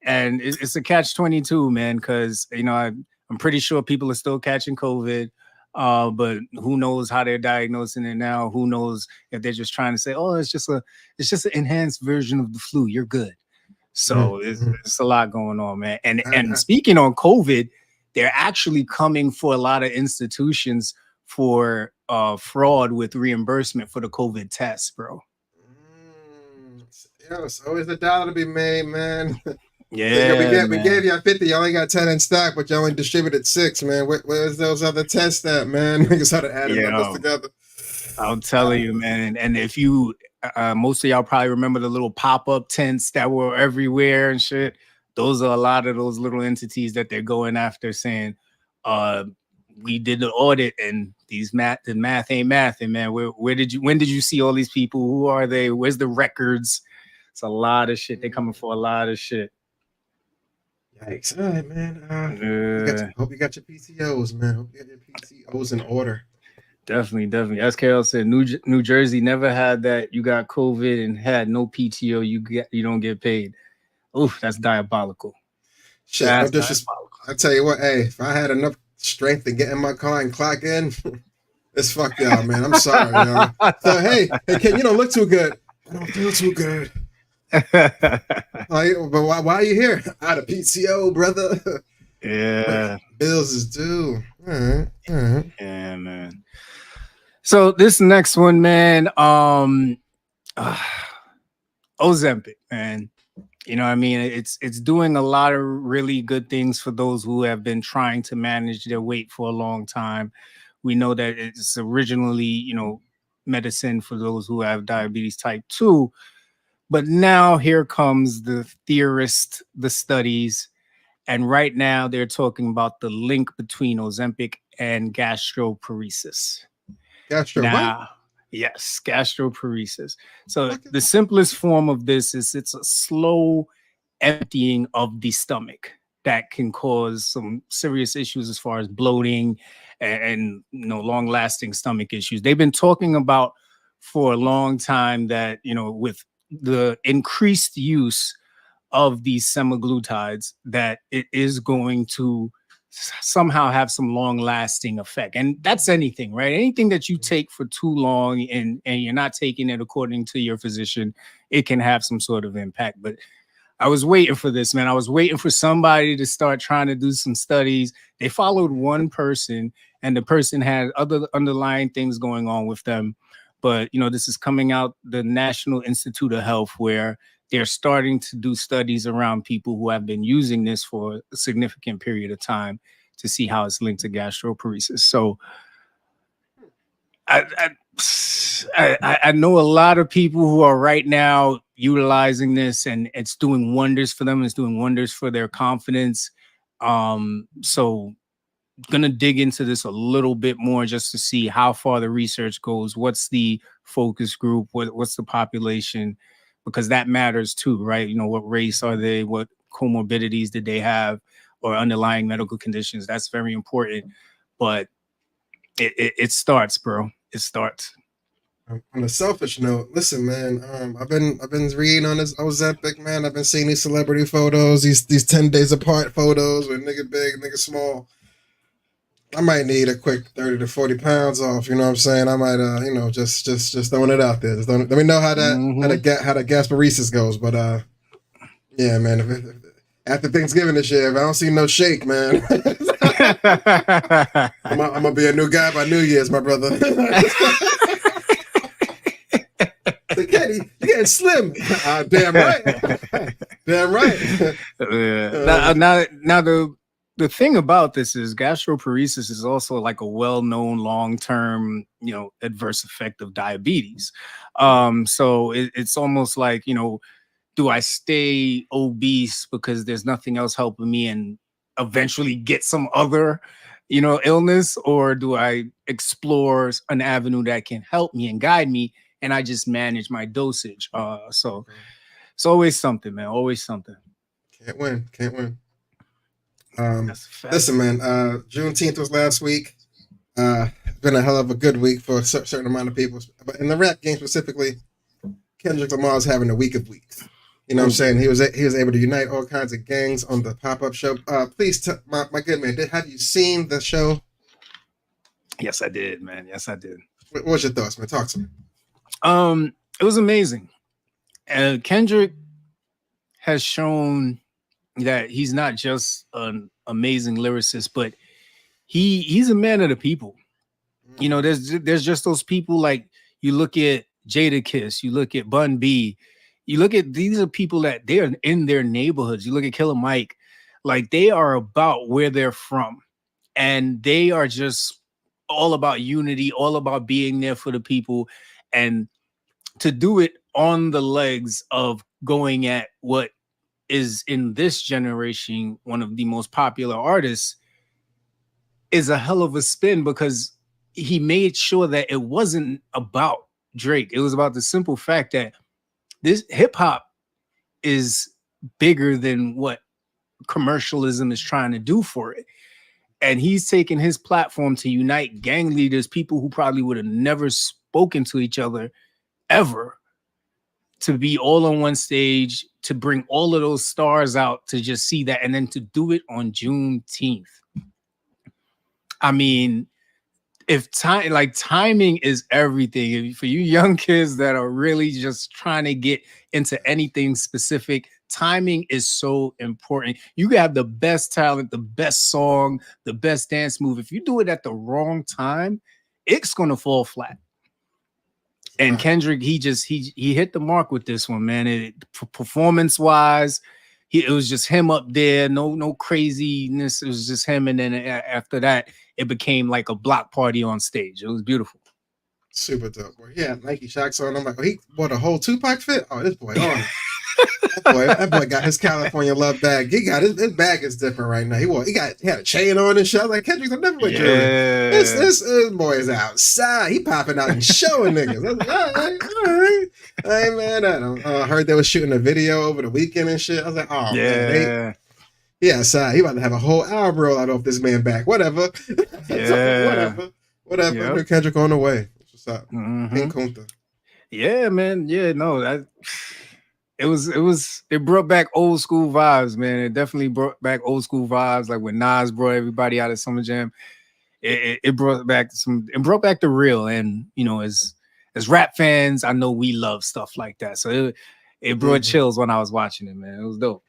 Speaker 2: and it's a catch-22, man, because I'm pretty sure people are still catching COVID. But who knows how they're diagnosing it now? Who knows if they're just trying to say, oh, it's just an enhanced version of the flu, you're good. So it's a lot going on, man. And speaking on COVID, they're actually coming for a lot of institutions for fraud with reimbursement for the COVID tests, bro.
Speaker 1: Yeah, it's always a dollar to be made, man.
Speaker 2: Yeah,
Speaker 1: we gave you 50. You only got 10 in stock, but you only distributed 6, man. Where's those other tests at, man? Niggas had to add numbers together.
Speaker 2: I'm telling you, man. And if you, most of y'all probably remember the little pop-up tents that were everywhere and shit. Those are a lot of those little entities that they're going after, saying, we did the audit and the math ain't math. And man, when did you see all these people? Who are they? Where's the records? It's a lot of shit. They're coming for a lot of shit.
Speaker 1: Yikes. All right, man. Hope you got your PTOs, man. Hope you got your PTOs in order.
Speaker 2: Definitely. As Carol said, New Jersey never had that. You got COVID and had no PTO. You don't get paid. Oof, that's diabolical.
Speaker 1: Shit, no disrespect. I tell you what, hey, if I had enough strength to get in my car and clock in, it's fuck y'all, man. I'm sorry, y'all. So hey, Ken, you don't look too good. I don't feel too good. But why are you here? Out of PTO, brother.
Speaker 2: Yeah.
Speaker 1: Bills is due. All right.
Speaker 2: Yeah, man. So this next one, man, Ozempic, man. You know what I mean? It's doing a lot of really good things for those who have been trying to manage their weight for a long time. We know that it's originally, medicine for those who have diabetes type 2. But now here comes the theorists, the studies, and right now they're talking about the link between Ozempic and gastroparesis. Yes, gastroparesis. So the simplest form of this is it's a slow emptying of the stomach that can cause some serious issues as far as bloating and long-lasting stomach issues. They've been talking about for a long time that, with the increased use of these semaglutides, that it is going to somehow have some long-lasting effect. And that's anything, right? Anything that you take for too long and you're not taking it according to your physician, it can have some sort of impact. But I was waiting for this, man. I was waiting for somebody to start trying to do some studies. They followed one person, and the person had other underlying things going on with them. But, this is coming out the National Institute of Health, where they're starting to do studies around people who have been using this for a significant period of time to see how it's linked to gastroparesis. So I know a lot of people who are right now utilizing this, and it's doing wonders for them. It's doing wonders for their confidence. So going to dig into this a little bit more just to see how far the research goes. What's the focus group? What's the population? Because that matters too, right? What race are they? What comorbidities did they have, or underlying medical conditions? That's very important. But it starts, bro. It starts.
Speaker 1: On a selfish note, listen, man. I've been reading on this Ozempic, man. I've been seeing these celebrity photos, these 10 days apart photos with nigga big, nigga small. I might need a quick 30 to 40 pounds off. You know what I'm saying? I might, just throwing it out there. Just let me know how the Gasparesis goes. But yeah, man. After Thanksgiving this year, if I don't see no shake, man, I'm gonna be a new guy by New Year's, my brother. The Kenny, you getting slim? Damn right, damn right.
Speaker 2: Now the thing about this is gastroparesis is also like a well-known long-term, adverse effect of diabetes. So it's almost like, do I stay obese because there's nothing else helping me and eventually get some other, illness, or do I explore an avenue that can help me and guide me, and I just manage my dosage? So it's always something, man. Always something.
Speaker 1: Can't win. Can't win. Listen, man. Juneteenth was last week. It's been a hell of a good week for a certain amount of people, but in the rap game specifically, Kendrick Lamar is having a week of weeks. You know what I'm saying? He was able to unite all kinds of gangs on the pop-up show. Please, my good man, have you seen the show?
Speaker 2: Yes, I did, man. Yes, I did.
Speaker 1: What's your thoughts, man? Talk to me.
Speaker 2: It was amazing. Kendrick has shown that he's not just an amazing lyricist, but he's a man of the people. There's just those people, like you look at Jadakiss, you look at Bun B, you look at, these are people that they are in their neighborhoods. You look at Killer Mike, like they are about where they're from, and they are just all about unity, all about being there for the people, and to do it on the legs of going at what is in this generation one of the most popular artists is a hell of a spin, because he made sure that it wasn't about Drake. It was about the simple fact that this hip hop is bigger than what commercialism is trying to do for it. And he's taken his platform to unite gang leaders, people who probably would have never spoken to each other ever, to be all on one stage, to bring all of those stars out to just see that, and then to do it on Juneteenth. I mean, timing is everything. For you young kids that are really just trying to get into anything specific, timing is so important. You have the best talent, the best song, the best dance move. If you do it at the wrong time, it's gonna fall flat. And Kendrick, he hit the mark with this one, man. Performance wise, it was just him up there. No craziness. It was just him, and then after that, it became like a block party on stage. It was beautiful.
Speaker 1: Super dope. Boy. Yeah, Nike Shocks on. I'm like, he bought a whole Tupac fit. Oh, this boy on. that boy got his California love bag. He got his bag is different right now. He had a chain on and shit. I was like, Kendrick's never with jewelry. This boy is outside. He popping out and showing niggas. I was like, all right. I ain't mad at him. I heard they was shooting a video over the weekend and shit. I was like, oh man, outside. He about to have a whole album roll out off this man back. Whatever. Whatever. Yep. Kendrick on the way. What's up? Mm-hmm.
Speaker 2: Yeah, man. Yeah, no, it brought back old school vibes, man. It definitely brought back old school vibes, like when Nas brought everybody out of Summer Jam. It brought back the real. And as rap fans, I know we love stuff like that. So it brought chills when I was watching it, man. It was dope.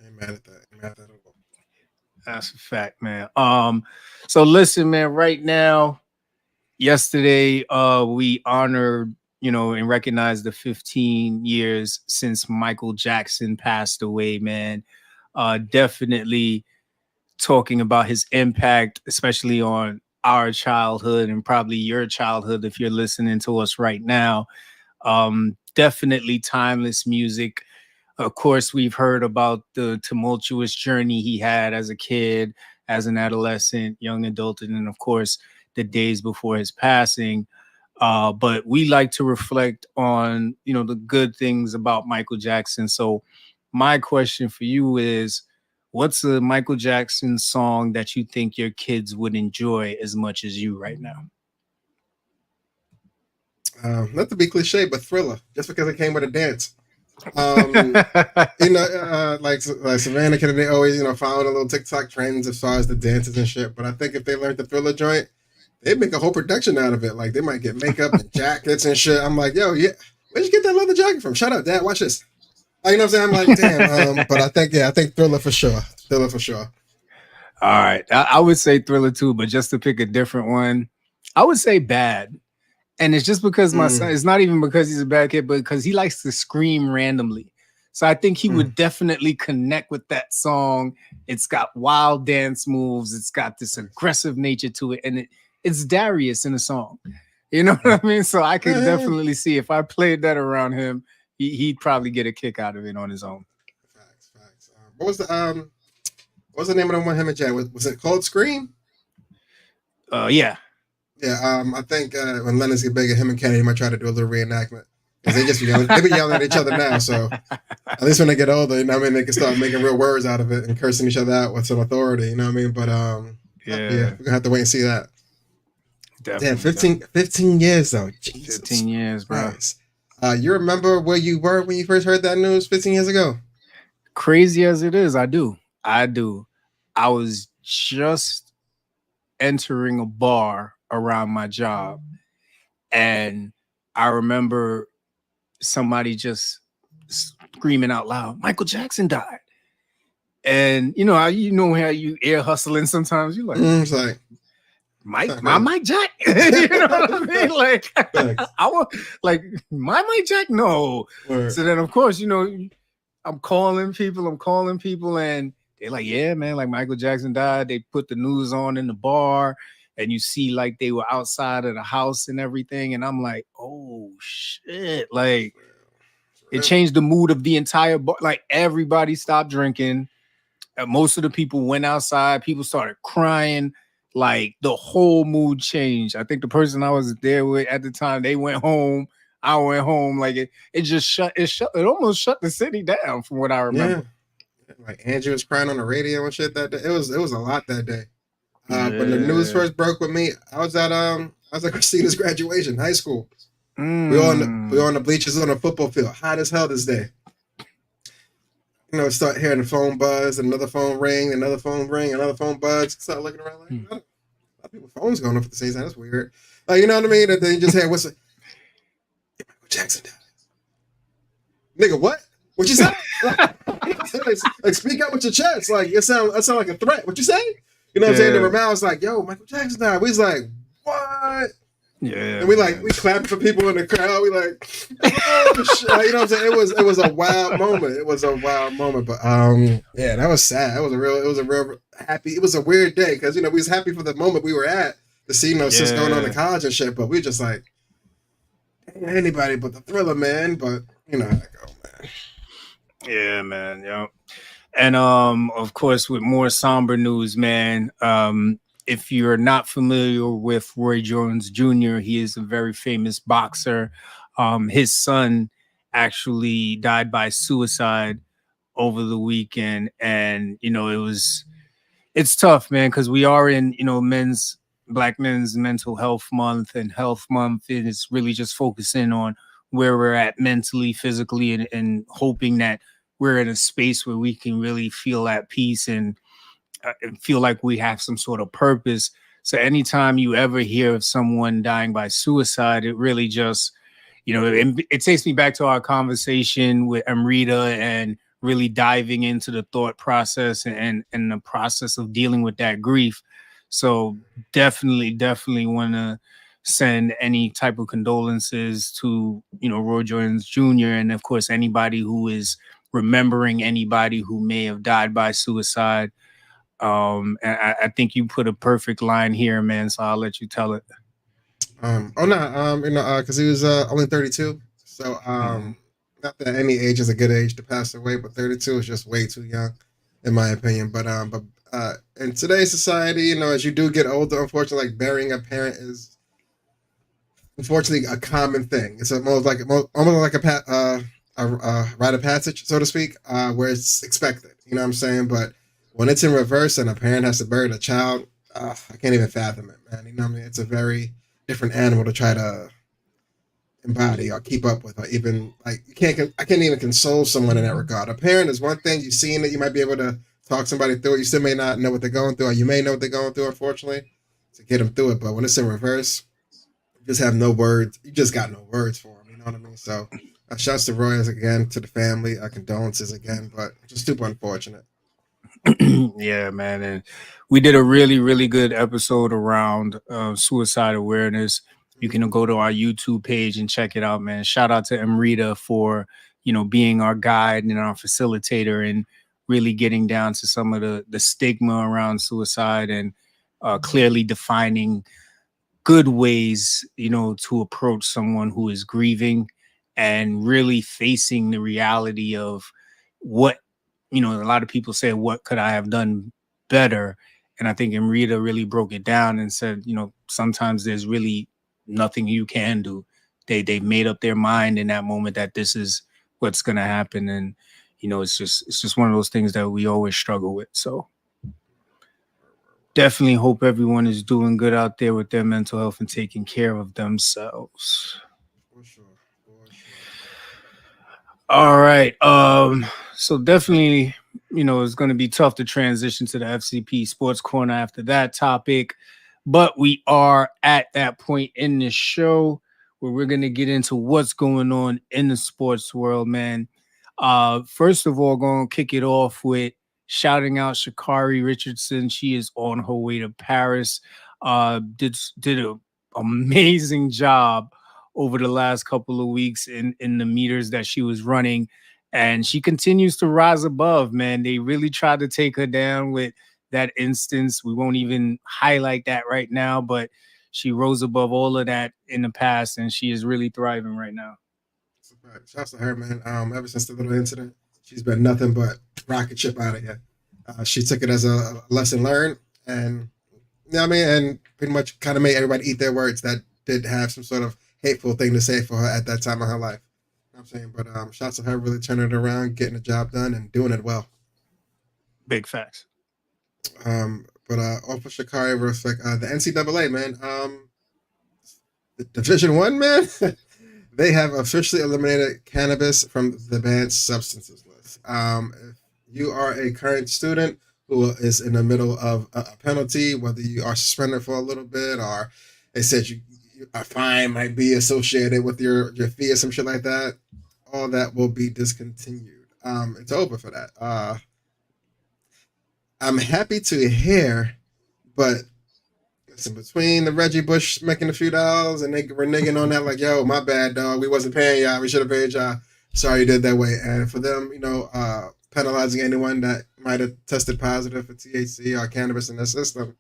Speaker 1: Ain't mad at that. At all.
Speaker 2: That's a fact, man. So listen, man, right now, yesterday, we honored, and recognized the 15 years since Michael Jackson passed away, man. Definitely talking about his impact, especially on our childhood and probably your childhood if you're listening to us right now. Definitely timeless music. Of course, we've heard about the tumultuous journey he had as a kid, as an adolescent, young adult, and then, of course, the days before his passing. But we like to reflect on, the good things about Michael Jackson. So my question for you is, what's a Michael Jackson song that you think your kids would enjoy as much as you right now?
Speaker 1: Not to be cliche, but Thriller, just because it came with a dance. Um, like Savannah Kennedy always, following a little TikTok trends as far as the dances and shit. But I think if they learned the Thriller joint, they'd make a whole production out of it. Like they might get makeup and jackets and shit. I'm like, yo, yeah, where'd you get that leather jacket from? Shut up, Dad. Watch this. You know what I'm saying? I'm like, damn. But I think Thriller for sure. Thriller for sure.
Speaker 2: All right, I would say Thriller too, but just to pick a different one, I would say Bad. And it's just because my son, it's not even because he's a bad kid, but because he likes to scream randomly. So I think he would definitely connect with that song. It's got wild dance moves. It's got this aggressive nature to it. And it's Darius in the song. You know what I mean? So I can definitely see if I played that around him, he'd probably get a kick out of it on his own.
Speaker 1: Facts. What was the name of the one him and Jay? Was it called Scream?
Speaker 2: Yeah.
Speaker 1: Yeah, I think when Lennox get bigger, him and Kennedy might try to do a little reenactment. Because they just be yelling, at each other now. So at least when they get older, you know what I mean, they can start making real words out of it and cursing each other out with some authority, you know what I mean? But yeah, we're going to have to wait and see that. Definitely. Damn, 15 years though. Jesus
Speaker 2: 15 years, bro.
Speaker 1: Christ. You remember where you were when you first heard that news 15 years ago?
Speaker 2: Crazy as it is, I do. I was just entering a bar around my job, and I remember somebody just screaming out loud, Michael Jackson died. And you know how you ear hustling sometimes, you like,
Speaker 1: it's like
Speaker 2: Mike Jack. You know what I mean? Like I want my Mike Jack, no. Word. So then of course, I'm calling people, and they're like, yeah, man, like Michael Jackson died. They put the news on in the bar, and you see like they were outside of the house and everything. And I'm like, oh shit. Like it changed the mood of the entire bar. Like everybody stopped drinking. Most of the people went outside. People started crying. Like the whole mood changed. I think the person I was there with at the time, they went home. I went home. Like it almost shut the city down from what I remember.
Speaker 1: Yeah. Like Andrew was crying on the radio and shit that day. It was a lot that day. When the news first broke with me, I was at Christina's graduation, high school. We were on the bleachers on the football field, hot as hell this day. Start hearing the phone buzz, another phone ring, another phone ring, another phone buzz. Start looking around like, a lot of people's phones going off at the same time. That's weird. Like, you know what I mean? And then you just hear Michael Jackson died. Nigga, what? What you say? like, speak up with your chest. Like, it sound like a threat. What you say? You know what I'm saying? And Ramal was like, yo, Michael Jackson died. We was like, what?
Speaker 2: Yeah.
Speaker 1: And we clapped for people in the crowd. We like, oh shit. You know what I'm saying? It was a wild moment. It was a wild moment. But yeah, that was sad. It was a real happy. It was a weird day because we was happy for the moment we were at to see sis going on to college and shit. But we just like anybody but the Thriller, man. But you know how it go, man.
Speaker 2: Yeah, man. Yeah. And of course, with more somber news, man, if you're not familiar with Roy Jones Jr., he is a very famous boxer. His son actually died by suicide over the weekend. And, it's tough, man, because we are in, Black Men's Mental Health Month, and Health Month is really just focusing on where we're at mentally, physically, and hoping that we're in a space where we can really feel at peace and feel like we have some sort of purpose. So anytime you ever hear of someone dying by suicide, it really just, it takes me back to our conversation with Amrita and really diving into the thought process and the process of dealing with that grief. So definitely want to send any type of condolences to, Roy Jones Jr. And of course, anybody who is remembering anybody who may have died by suicide. And I think you put a perfect line here, man. So I'll let you tell it.
Speaker 1: Because he was only 32. So not that any age is a good age to pass away, but 32 is just way too young, in my opinion. But in today's society, as you do get older, unfortunately, like burying a parent is unfortunately a common thing. It's almost like a rite of passage, so to speak, where it's expected. You know what I'm saying? But when it's in reverse and a parent has to bury the child, I can't even fathom it, man. You know what I mean? It's a very different animal to try to embody or keep up with, or even like I can't even console someone in that regard. A parent is one thing, you've seen it, you might be able to talk somebody through it, you still may not know what they're going through, or you may know what they're going through, unfortunately, to get them through it. But when it's in reverse, you just have no words, you just got no words for them, you know what I mean? So shouts to Roy again, to the family, condolences again, but just super unfortunate.
Speaker 2: Yeah, man. And we did a really, really good episode around suicide awareness. You can go to our YouTube page and check it out, man. Shout out to Amrita for, being our guide and our facilitator and really getting down to some of the stigma around suicide and clearly defining good ways, to approach someone who is grieving and really facing the reality of what, a lot of people say, what could I have done better? And I think Amrita really broke it down and said, sometimes there's really nothing you can do. They've made up their mind in that moment that this is what's going to happen. And, it's just one of those things that we always struggle with. So definitely hope everyone is doing good out there with their mental health and taking care of themselves.
Speaker 1: For sure.
Speaker 2: All right. So definitely, it's going to be tough to transition to the FCP Sports Corner after that topic. But we are at that point in the show where we're going to get into what's going on in the sports world, man. First of all, going to kick it off with shouting out Sha'Carri Richardson. She is on her way to Paris. Did an amazing job over the last couple of weeks in the meters that she was running. And she continues to rise above, man. They really tried to take her down with that instance. We won't even highlight that right now, but she rose above all of that in the past, and she is really thriving right now.
Speaker 1: Shouts to her, man. Ever since the little incident, she's been nothing but rocket ship out of here. She took it as a lesson learned, and and pretty much kind of made everybody eat their words that did have some sort of hateful thing to say for her at that time of her life. You know what I'm saying? But shouts to her really turning it around, getting the job done, and doing it well.
Speaker 2: Big facts.
Speaker 1: But off of Sha'Carri versus the NCAA, man. The Division One, man. They have officially eliminated cannabis from the banned substances list. If you are a current student who is in the middle of a penalty, whether you are suspended for a little bit or they said a fine might be associated with your fee or some shit like that, all that will be discontinued. It's over for that. I'm happy to hear, but listen, between the Reggie Bush making a few dollars and they were nigging on that, like, yo, my bad, dog. We wasn't paying y'all. We should have paid y'all. Sorry you did that way. And for them, penalizing anyone that might have tested positive for THC or cannabis in their system,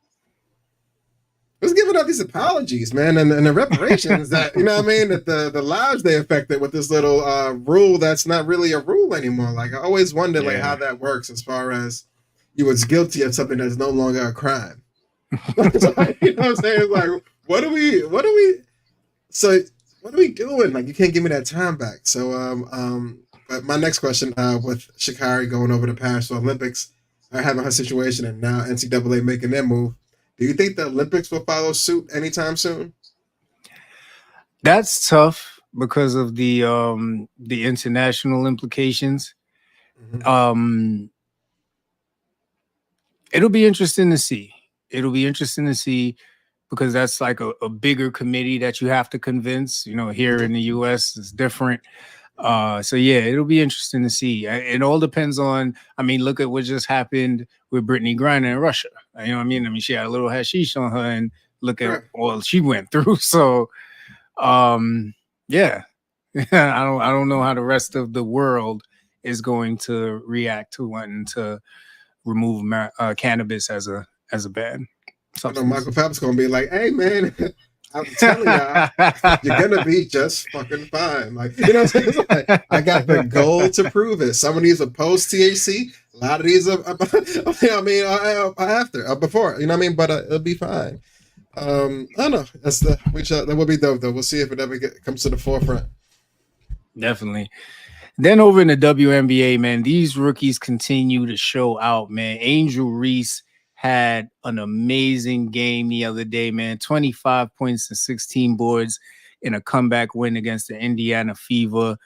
Speaker 1: was giving out these apologies, man, and the reparations that, that the lives they affected with this little rule that's not really a rule anymore. Like, I always wonder, like, how that works as far as you was guilty of something that's no longer a crime. You know what I'm saying? It's like, what are we doing? Like, you can't give me that time back. So, but my next question, with Sha'Carri going over to Paris for Olympics, having her situation, and now NCAA making their move, do you think the Olympics will follow suit anytime soon?
Speaker 2: That's tough because of the international implications. Mm-hmm. It'll be interesting to see. Because that's like a bigger committee that you have to convince. Here in the U.S. is different. So yeah, it'll be interesting to see. It all depends on. Look at what just happened with Brittany Griner in Russia. You know what I mean? She had a little hashish on her, and look at all she went through. So, yeah, I don't know how the rest of the world is going to react to wanting to remove cannabis as a ban.
Speaker 1: I know Michael Phelps gonna be like, "Hey, man, I'm telling y'all, you're gonna be just fucking fine." Like, you know what I'm saying? Like, I got the goal to prove it. Some of these are post THC, a lot of these are after, before. You know what I mean? But it'll be fine. I don't know. That will be dope though. We'll see if it ever comes to the forefront.
Speaker 2: Definitely. Then over in the WNBA, man, these rookies continue to show out, man. Angel Reese had an amazing game the other day, man. 25 points and 16 boards in a comeback win against the Indiana Fever.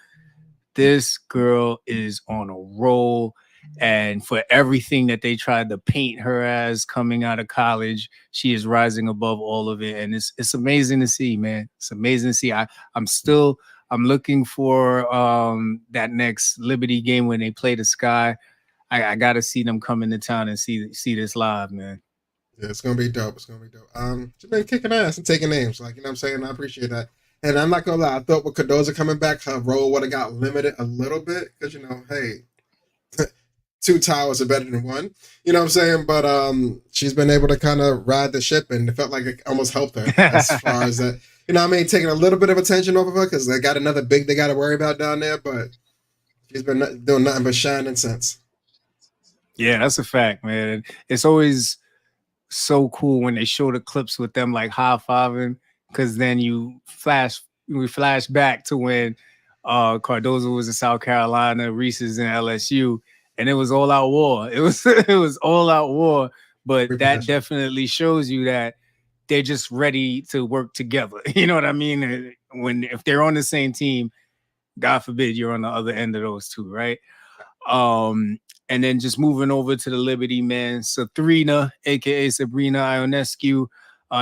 Speaker 2: This girl is on a roll. And for everything that they tried to paint her as coming out of college, she is rising above all of it. And it's amazing to see, man. It's amazing to see. I'm looking for that next Liberty game when they play the Sky. I gotta see them come into town and see this live, man.
Speaker 1: Yeah, it's gonna be dope. It's gonna be dope. She's been kicking ass and taking names. Like, you know what I'm saying? I appreciate that. And I'm not gonna lie, I thought with Cardoza coming back, her role would have got limited a little bit. Because, you know, hey, two towers are better than one. You know what I'm saying? But she's been able to kind of ride the ship, and it felt like it almost helped her as far as that. You know what I mean? Taking a little bit of attention off of her because they got another big they got to worry about down there. But she's been doing nothing but shining since.
Speaker 2: Yeah, that's a fact, man. It's always so cool when they show the clips with them like high-fiving, because then we flash back to when Cardozo was in South Carolina, Reese is in LSU, and it was all out war. It was all out war, but that definitely shows you that they're just ready to work together. You know what I mean? If they're on the same team, God forbid you're on the other end of those two, right? And then just moving over to the Liberty, man. Sabrina, aka Sabrina Ionescu,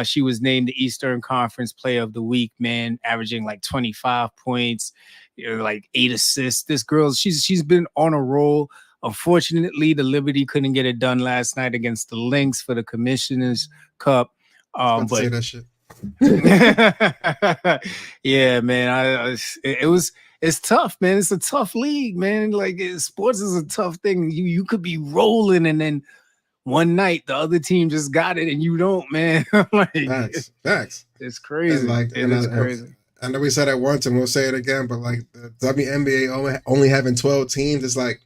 Speaker 2: she was named the Eastern Conference Player of the Week, man, averaging like 25 points, like 8 assists. This girl, she's been on a roll. Unfortunately, the Liberty couldn't get it done last night against the Lynx for the Commissioner's Cup. But
Speaker 1: say that shit.
Speaker 2: Yeah, man. It's tough, man. It's a tough league, man. Like, sports is a tough thing. You could be rolling, and then one night the other team just got it, and you don't, man. Like,
Speaker 1: facts.
Speaker 2: It's crazy.
Speaker 1: It is crazy. I know we said it once, and we'll say it again. But like the WNBA only having 12 teams, it's like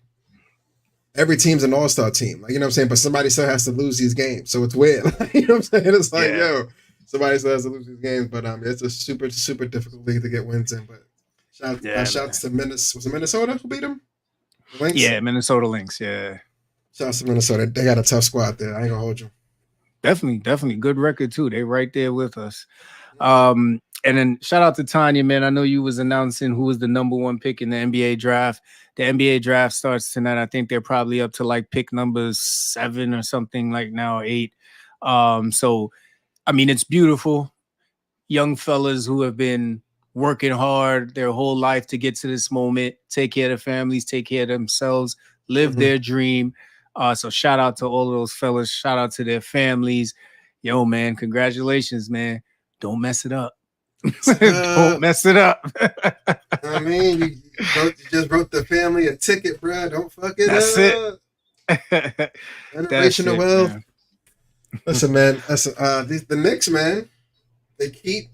Speaker 1: every team's an all-star team. Like, you know what I'm saying? But somebody still has to lose these games, so it's weird. You know what I'm saying? It's like, yo, somebody still has to lose these games. But it's a super, super difficult league to get wins in. But shouts to Minnesota. Was it Minnesota who beat them? The Lynx?
Speaker 2: Yeah, Minnesota Lynx. Yeah.
Speaker 1: Shouts to Minnesota. They got a tough squad there. I ain't gonna hold you.
Speaker 2: Definitely good record too. They right there with us. And then shout out to Tanya, man. I know you was announcing who was the number 1 pick in the NBA draft. The NBA draft starts tonight. I think they're probably up to like pick number 7 or something like now, 8. So I mean, it's beautiful. Young fellas who have been working hard their whole life to get to this moment, take care of their families, take care of themselves, live their dream. So shout out to all of those fellas. Shout out to their families. Yo, man, congratulations, man. Don't mess it up. Don't mess it up.
Speaker 1: I mean, you just wrote the family a ticket, bro. Don't fuck it up. That's it. Generational wealth. Man. Listen, man. The Knicks, man, they keep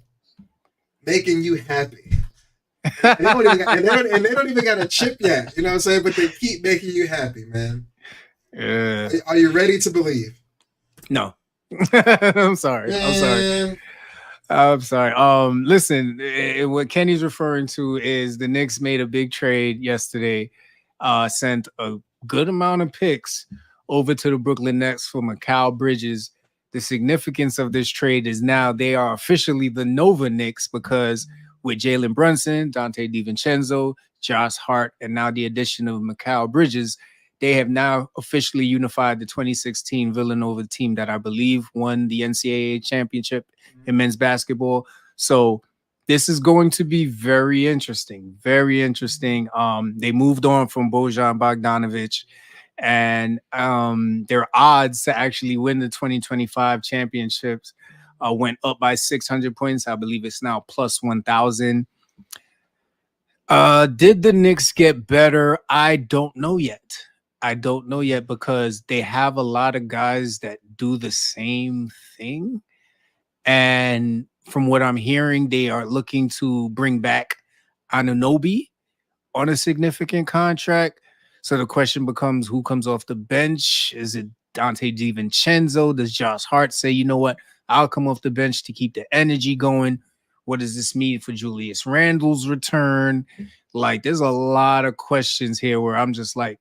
Speaker 1: making you happy. They don't even got a chip yet. You know what I'm saying? But they keep making you happy, man.
Speaker 2: Yeah.
Speaker 1: Are you ready to believe?
Speaker 2: No. I'm sorry. Man. I'm sorry. Listen, what Kenny's referring to is the Knicks made a big trade yesterday, sent a good amount of picks over to the Brooklyn Nets for Mikal Bridges. The significance of this trade is now they are officially the Nova Knicks, because with Jalen Brunson, Dante DiVincenzo, Josh Hart, and now the addition of Mikal Bridges, they have now officially unified the 2016 Villanova team that I believe won the NCAA championship in men's basketball. So this is going to be very interesting. Very interesting. They moved on from Bojan Bogdanovic, and their odds to actually win the 2025 championships went up by 600 points. I believe it's now plus 1,000. Did the Knicks get better? I don't know yet. Because they have a lot of guys that do the same thing. And from what I'm hearing, they are looking to bring back Anunoby on a significant contract. So the question becomes, who comes off the bench? Is it Dante DiVincenzo? Does Josh Hart say, you know what, I'll come off the bench to keep the energy going? What does this mean for Julius Randle's return? Like, there's a lot of questions here where I'm just like,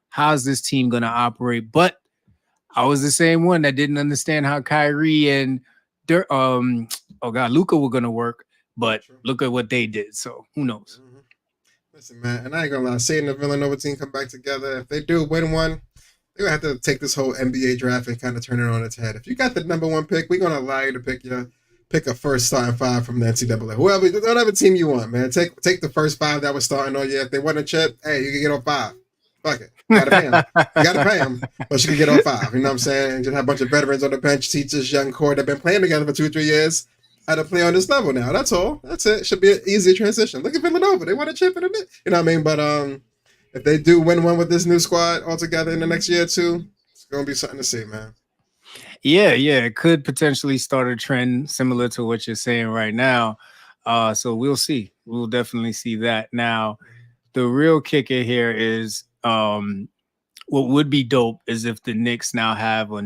Speaker 2: how's this team going to operate? But I was the same one that didn't understand how Kyrie and Luka were going to work. but look at what they did. So who knows?
Speaker 1: Mm-hmm. Listen, man, and I ain't gonna lie, seeing the Villanova team come back together, if they do win one, they're gonna have to take this whole NBA draft and kind of turn it on its head. If you got the number one pick, we're gonna allow you to pick a first starting five from the NCAA. Whatever team you want, man. Take the first five that was starting on you. If they won a chip, hey, you can get on five. Fuck it. You gotta pay them. But you can get on five. You know what I'm saying? And just have a bunch of veterans on the bench, teach this young core that have been playing together for 2 or 3 years how to play on this level now. That's all. That's it. Should be an easy transition. Look at Villanova. They won a chip in a bit. You know what I mean? But if they do win one with this new squad altogether in the next year or two, it's gonna be something to see, man.
Speaker 2: Yeah, it could potentially start a trend similar to what you're saying right now. So we'll see. We'll definitely see that. Now, the real kicker here is what would be dope is if the Knicks now have a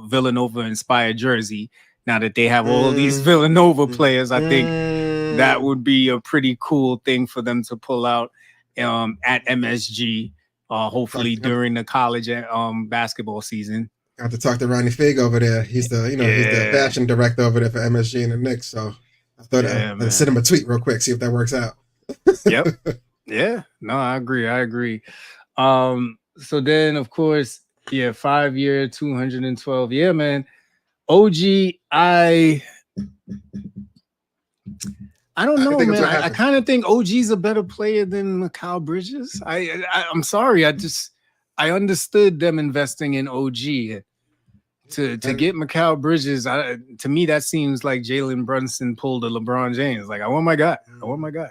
Speaker 2: Villanova inspired jersey. Now that they have all these Villanova players, I think that would be a pretty cool thing for them to pull out at MSG, hopefully during the college basketball season.
Speaker 1: Got to talk to Ronnie Fig over there. He's the he's the fashion director over there for MSG and the Knicks. So I thought I'd send him a tweet real quick, see if that works out.
Speaker 2: Yep. Yeah. No, I agree. So then, of course, 5 year, 212. Yeah, man. OG, I don't know, man. I kind of think OG's a better player than Mikal Bridges. I'm sorry. I understood them investing in OG to get Mikal Bridges. To me, that seems like Jalen Brunson pulled a LeBron James. Like, I want my guy.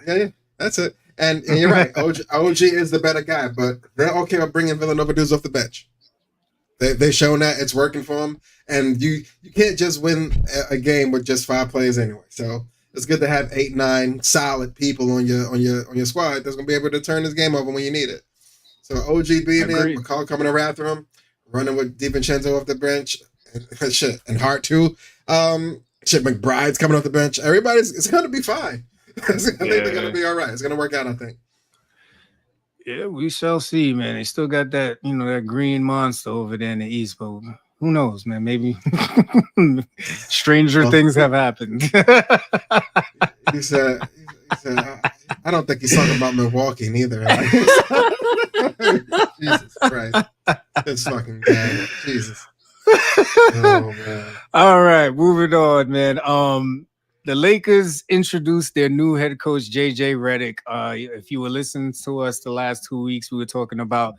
Speaker 1: Yeah, that's it. And you're right. OG is the better guy, but they're okay with bringing Villanova dudes off the bench. They've shown that it's working for them, and you can't just win a game with just 5 players anyway. So it's good to have 8, 9 solid people on your squad that's gonna be able to turn this game over when you need it. So OG being there, McCall coming around through him, running with DiVincenzo off the bench, and Hart too. McBride's coming off the bench. It's gonna be fine. I think they're gonna be all right. It's gonna work out, I think.
Speaker 2: Yeah, we shall see, man. They still got that, that green monster over there in the East, but who knows, man? Maybe stranger things have happened.
Speaker 1: He said, I don't think he's talking about Milwaukee neither. Jesus Christ. It's fucking bad. Jesus. Oh, man.
Speaker 2: All right, moving on, man. The Lakers introduced their new head coach, JJ Redick. If you were listening to us the last 2 weeks, we were talking about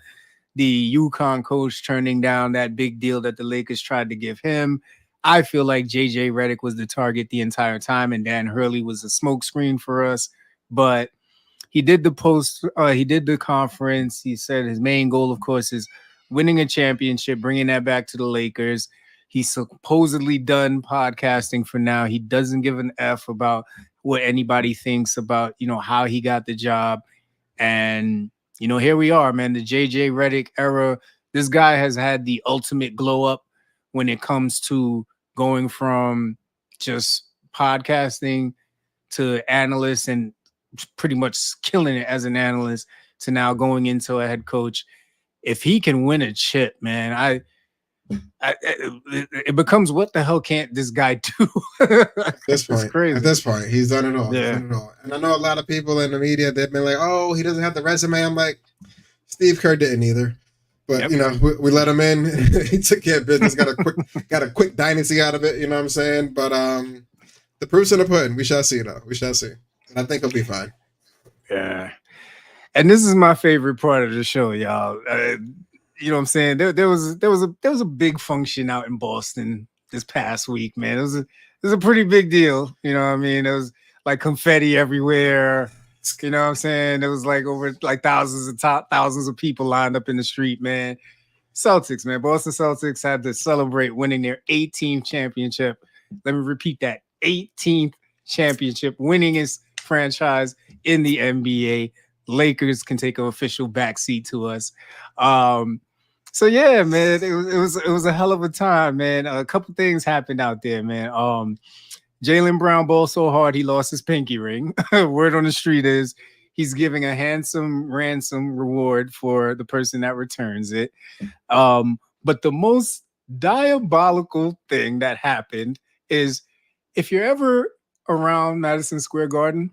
Speaker 2: the UConn coach turning down that big deal that the Lakers tried to give him. I feel like JJ Redick was the target the entire time, and Dan Hurley was a smokescreen for us. But he did the conference. He said his main goal, of course, is winning a championship, bringing that back to the Lakers. He's supposedly done podcasting for now. He doesn't give an F about what anybody thinks about, how he got the job. And, here we are, man, the JJ Redick era. This guy has had the ultimate glow up when it comes to going from just podcasting to analyst and pretty much killing it as an analyst to now going into a head coach. If he can win a chip, man, it becomes what the hell can't this guy do?
Speaker 1: At this point, he's done it all.
Speaker 2: Yeah.
Speaker 1: And I know a lot of people in the media, they've been like, oh, he doesn't have the resume. I'm like, Steve Kerr didn't either. But we let him in. He took care of business, got a quick dynasty out of it, you know what I'm saying? But the proof's in the pudding. We shall see though. We shall see. And I think he'll be fine.
Speaker 2: Yeah. And this is my favorite part of the show, y'all. You know what I'm saying? There was a big function out in Boston this past week, man. It was a pretty big deal. You know what I mean? It was like confetti everywhere. You know what I'm saying? There was like over like thousands of people lined up in the street, man. Celtics, man. Boston Celtics had to celebrate winning their 18th championship. Let me repeat that. 18th championship, winningest franchise in the NBA. Lakers can take an official backseat to us. So yeah, man, it was a hell of a time, man. A couple things happened out there, man. Jaylen Brown balled so hard he lost his pinky ring. Word on the street is he's giving a handsome ransom reward for the person that returns it. But the most diabolical thing that happened is if you're ever around Madison Square Garden,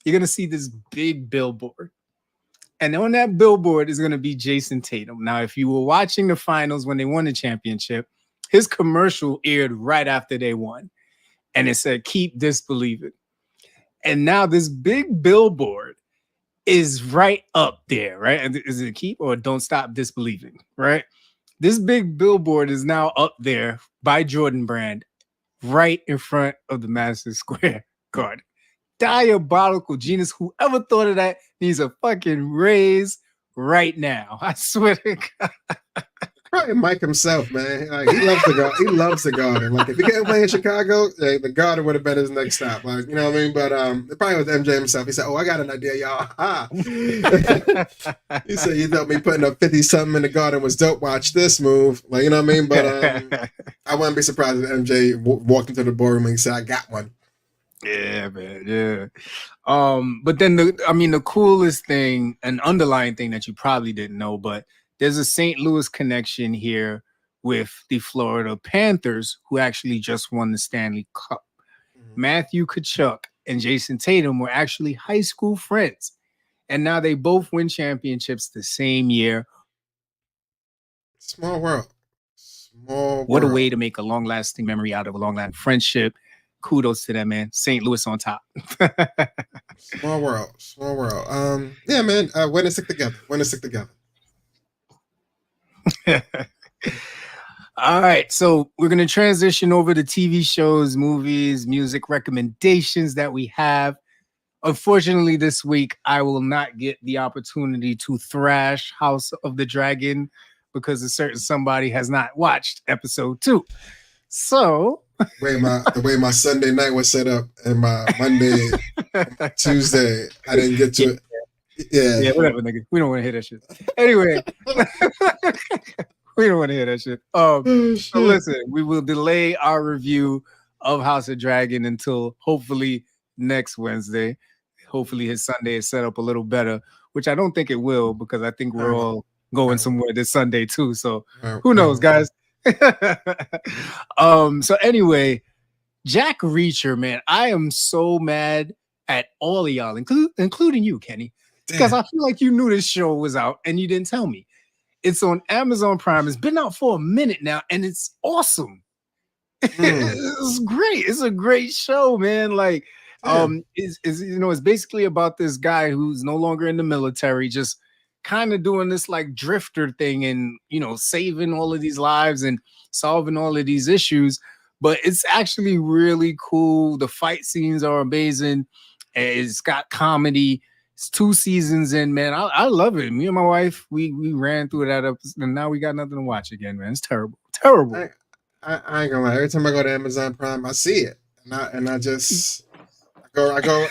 Speaker 2: you're going to see this big billboard. And on that billboard is going to be Jason Tatum. Now, if you were watching the finals when they won the championship, his commercial aired right after they won. And it said, keep disbelieving. And now this big billboard is right up there, right? Is it keep or don't stop disbelieving, right? This big billboard is now up there by Jordan Brand, right in front of the Madison Square Garden. Diabolical genius. Whoever thought of that needs a fucking raise right now. I swear to God.
Speaker 1: Probably Mike himself, man. Like, he loves the garden. He loves the garden. Like, if he can't play in Chicago, the garden would have been his next stop. Like, you know what I mean? But it probably was MJ himself. He said, "Oh, I got an idea, y'all." He said, "You thought me putting up 50-something in the garden was dope. Watch this move." Like, you know what I mean? But I wouldn't be surprised if MJ walked into the boardroom and he said, "I got one."
Speaker 2: Yeah, man. Yeah. But then the coolest thing, an underlying thing that you probably didn't know, but there's a St. Louis connection here with the Florida Panthers, who actually just won the Stanley Cup. Mm-hmm. Matthew Tkachuk and Jason Tatum were actually high school friends, and now they both win championships the same year.
Speaker 1: Small world.
Speaker 2: What a way to make a long-lasting memory out of a long-lasting friendship. Kudos to them, man. St. Louis on top.
Speaker 1: Small world. Yeah, man. When to stick together.
Speaker 2: All right, so we're going to transition over to TV shows, movies, music recommendations that we have. Unfortunately, this week, I will not get the opportunity to thrash House of the Dragon because a certain somebody has not watched episode 2. So
Speaker 1: the way my Sunday night was set up and my Monday, Tuesday, I didn't get to it.
Speaker 2: Yeah, whatever, nigga. We don't want to hear that shit. Anyway, we don't want to hear that shit. So listen, we will delay our review of House of Dragon until hopefully next Wednesday. Hopefully his Sunday is set up a little better, which I don't think it will because I think we're all going somewhere this Sunday too. So who knows, guys? So anyway, Jack Reacher, man, I am so mad at all of y'all, including you, Kenny, because I feel like you knew this show was out and you didn't tell me. It's on Amazon Prime. It's been out for a minute now, and it's awesome. It's great. It's a great show, man. Like, it's basically about this guy who's no longer in the military, just kind of doing this like drifter thing and, saving all of these lives and solving all of these issues. But it's actually really cool. The fight scenes are amazing. It's got comedy. It's 2 seasons in, man. I love it. Me and my wife, we ran through that episode, and now we got nothing to watch again, man. It's terrible. Terrible.
Speaker 1: I ain't gonna lie. Every time I go to Amazon Prime, I see it. And I go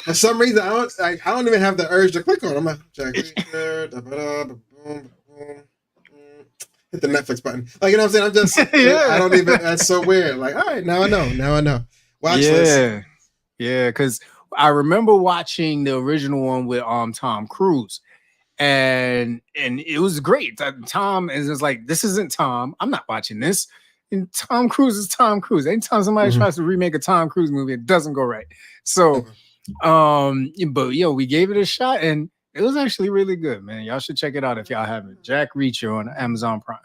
Speaker 1: for some reason I don't even have the urge to click on it. I'm like, Jack Reacher, hit the Netflix button. Like, you know what I'm saying? I'm just I don't even, that's so weird. Like, all right, now I know. Watch this.
Speaker 2: Yeah, because I remember watching the original one with Tom Cruise. And it was great. Tom is just like, this isn't Tom. I'm not watching this. And Tom Cruise is Tom Cruise. Anytime somebody tries to remake a Tom Cruise movie, it doesn't go right. So, but we gave it a shot, and it was actually really good, man. Y'all should check it out if y'all haven't. Jack Reacher on Amazon Prime.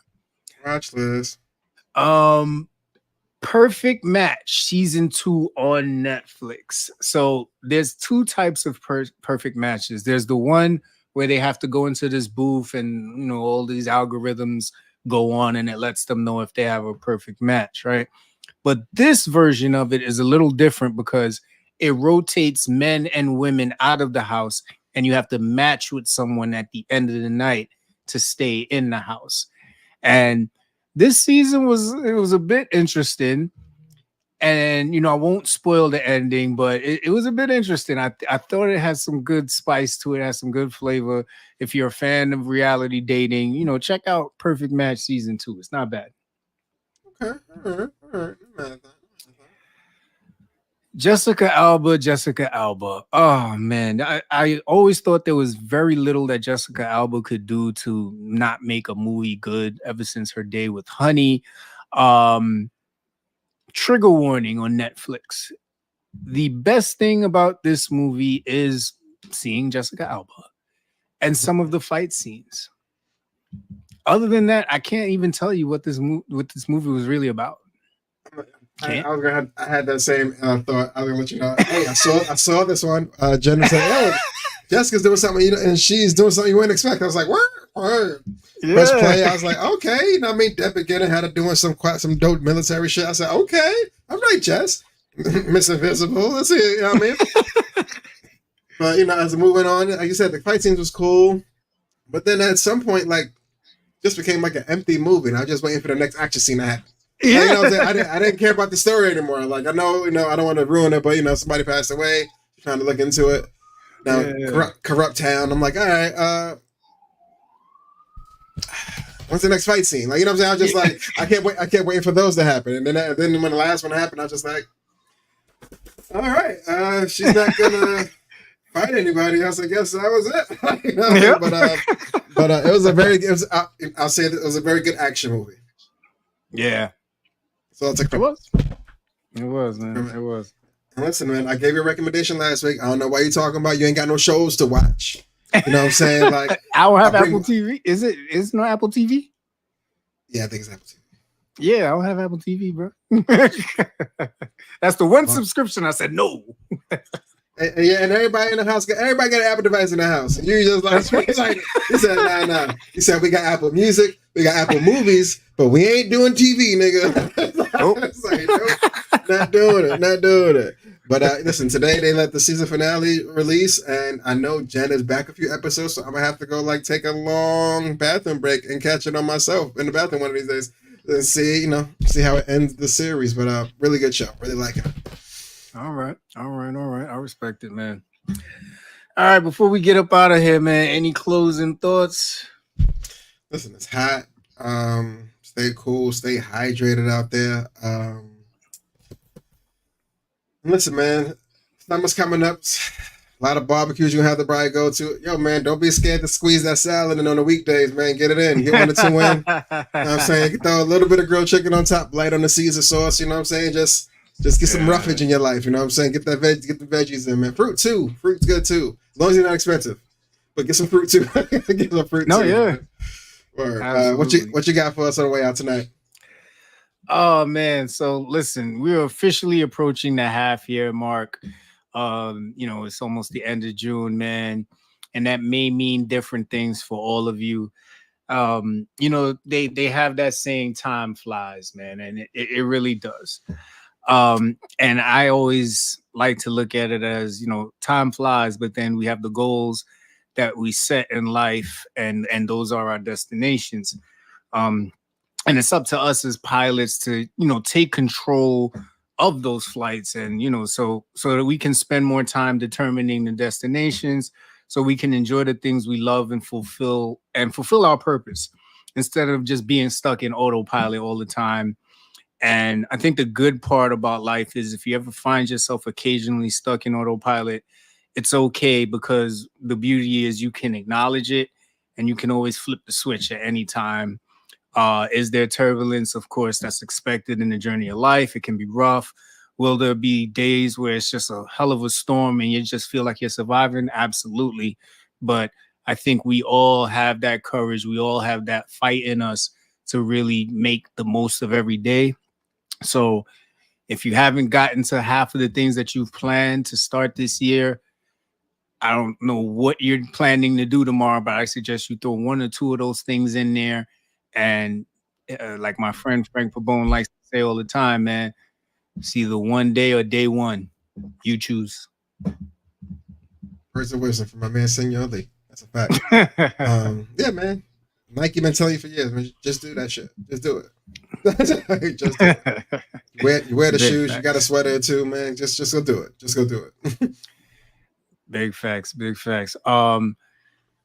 Speaker 1: Watch this.
Speaker 2: Perfect Match season 2 on Netflix. So there's 2 types of perfect matches. There's the one where they have to go into this booth and, all these algorithms go on and it lets them know if they have a perfect match, right? But this version of it is a little different because it rotates men and women out of the house and you have to match with someone at the end of the night to stay in the house. And this season was a bit interesting. And, I won't spoil the ending, but it was a bit interesting. I thought it has some good spice to it. It has some good flavor. If you're a fan of reality dating, check out Perfect Match season 2. It's not bad.
Speaker 1: Okay. All right.
Speaker 2: Jessica Alba. Oh, man. I always thought there was very little that Jessica Alba could do to not make a movie good ever since her day with Honey. Trigger warning on Netflix. the best thing about this movie is seeing Jessica Alba and some of the fight scenes. Other than that, I can't even tell you what this movie was really about.
Speaker 1: I had that same thought. I was gonna let you know. Hey, I saw this one. Jenna said, "Oh, Jessica's doing something, and she's doing something you wouldn't expect." I was like, "Word." Yeah. Press play. I was like, "Okay." You know what I mean? Depp beginning had her doing some dope military shit. I said, "Okay, all right, Jess, Miss Invisible. Let's see." You know what I mean? But as moving on, like you said, the fight scenes was cool, but then at some point, like, just became like an empty movie, and I was just waiting for the next action scene to happen. Yeah, like, I didn't care about the story anymore. Like, I know, I don't want to ruin it, but somebody passed away. Trying to look into it. Now, corrupt town. I'm like, all right. When's the next fight scene? Like, you know what I'm saying? I was just like, I can't wait for those to happen. And then when the last one happened, I was just like, all right, she's not gonna fight anybody else. I guess that was it. But it was I'll say that it was a very good action movie.
Speaker 2: Yeah.
Speaker 1: So it's
Speaker 2: it was, man. It was.
Speaker 1: Listen, man, I gave you a recommendation last week. I don't know why you're talking about you ain't got no shows to watch. You know what I'm saying? Like,
Speaker 2: I don't have Apple TV. Is it no Apple TV?
Speaker 1: Yeah, I think it's Apple TV.
Speaker 2: Yeah, I don't have Apple TV, bro. That's the one subscription I said no.
Speaker 1: And everybody in the house, everybody got an Apple device in the house. And you just like, he said, nah. He said, we got Apple Music, we got Apple Movies, but we ain't doing TV, nigga. It's like, nope, not doing it. But listen, today they let the season finale release, and I know Jen is back a few episodes, so I'm gonna have to go take a long bathroom break and catch it on myself in the bathroom one of these days and see how it ends the series. But really good show, really like it.
Speaker 2: All right. I respect it, man. All right, before we get up out of here, man, any closing thoughts?
Speaker 1: Listen, it's hot. Stay cool, stay hydrated out there. Listen, man, summer's coming up. A lot of barbecues you have to probably go to. Yo, man, don't be scared to squeeze that salad in on the weekdays, man. Get it in. Get 1 or 2 in. You know what I'm saying? Throw a little bit of grilled chicken on top, light on the Caesar sauce. You know what I'm saying? Just get some roughage in your life. You know what I'm saying? Get the veggies in, man. Fruit too. Fruit's good too. As long as you're not expensive. But get some fruit too. Get some fruit too.
Speaker 2: Yeah.
Speaker 1: What you got for us on the way out tonight?
Speaker 2: Oh man, so listen, we're officially approaching the half-year mark. It's almost the end of June, man, and that may mean different things for all of you. They have that saying, time flies, man, and it really does. And I always like to look at it as, time flies, but then we have the goals that we set in life, and those are our destinations. And it's up to us as pilots to, take control of those flights, and so that we can spend more time determining the destinations, so we can enjoy the things we love and fulfill our purpose, instead of just being stuck in autopilot all the time. And I think the good part about life is, if you ever find yourself occasionally stuck in autopilot, it's okay, because the beauty is you can acknowledge it, and you can always flip the switch at any time. Is there turbulence? Of course, that's expected in the journey of life. It can be rough. Will there be days where it's just a hell of a storm and you just feel like you're surviving? Absolutely. But I think we all have that courage. We all have that fight in us to really make the most of every day. So if you haven't gotten to half of the things that you've planned to start this year, I don't know what you're planning to do tomorrow, but I suggest you throw 1 or 2 of those things in there. And like my friend Frank Pabone likes to say all the time, man, it's either one day or day one. You choose.
Speaker 1: Words of wisdom from my man, Senor Lee. That's a fact. Yeah, man. Nike been telling you for years, man, just do that shit. Just do it. Just do it. You wear the shoes. Facts. You got a sweater too, man. Just go do it. Just go do it.
Speaker 2: Big facts. But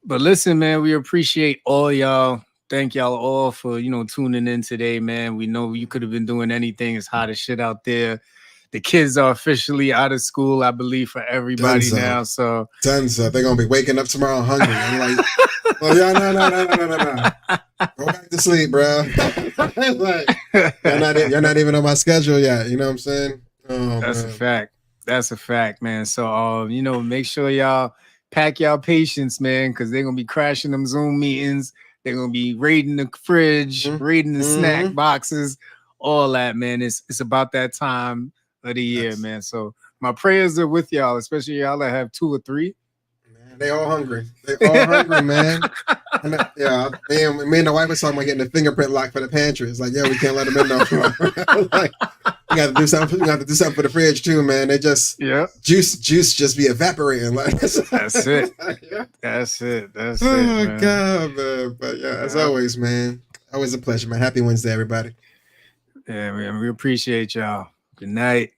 Speaker 2: listen, man, we appreciate all y'all. Thank y'all all for, tuning in today, man. We know you could have been doing anything. It's hot as shit out there. The kids are officially out of school, I believe, for everybody now. So
Speaker 1: they're going to be waking up tomorrow hungry. I'm like, oh, yeah, no. Go back to sleep, bro. Like, you're not even on my schedule yet. You know what I'm saying? Oh,
Speaker 2: that's
Speaker 1: man.
Speaker 2: a fact. That's a fact, man. So, make sure y'all pack y'all patience, man, because they're gonna be crashing them Zoom meetings. They're gonna be raiding the fridge, raiding the snack boxes, all that, man. It's about that time of the year, man. So my prayers are with y'all, especially y'all that have 2 or 3.
Speaker 1: Man, they all hungry. They all hungry, man. And me and the wife was talking about getting the fingerprint lock for the pantry. It's like, we can't let them in no more. Like, we got to do something. We got to do something for the fridge too, man. They just juice just be evaporating. Like
Speaker 2: that's it. That's it. That's
Speaker 1: oh
Speaker 2: it.
Speaker 1: My God, man. But as always, man. Always a pleasure, man. Happy Wednesday, everybody.
Speaker 2: Yeah, man. We appreciate y'all. Good night.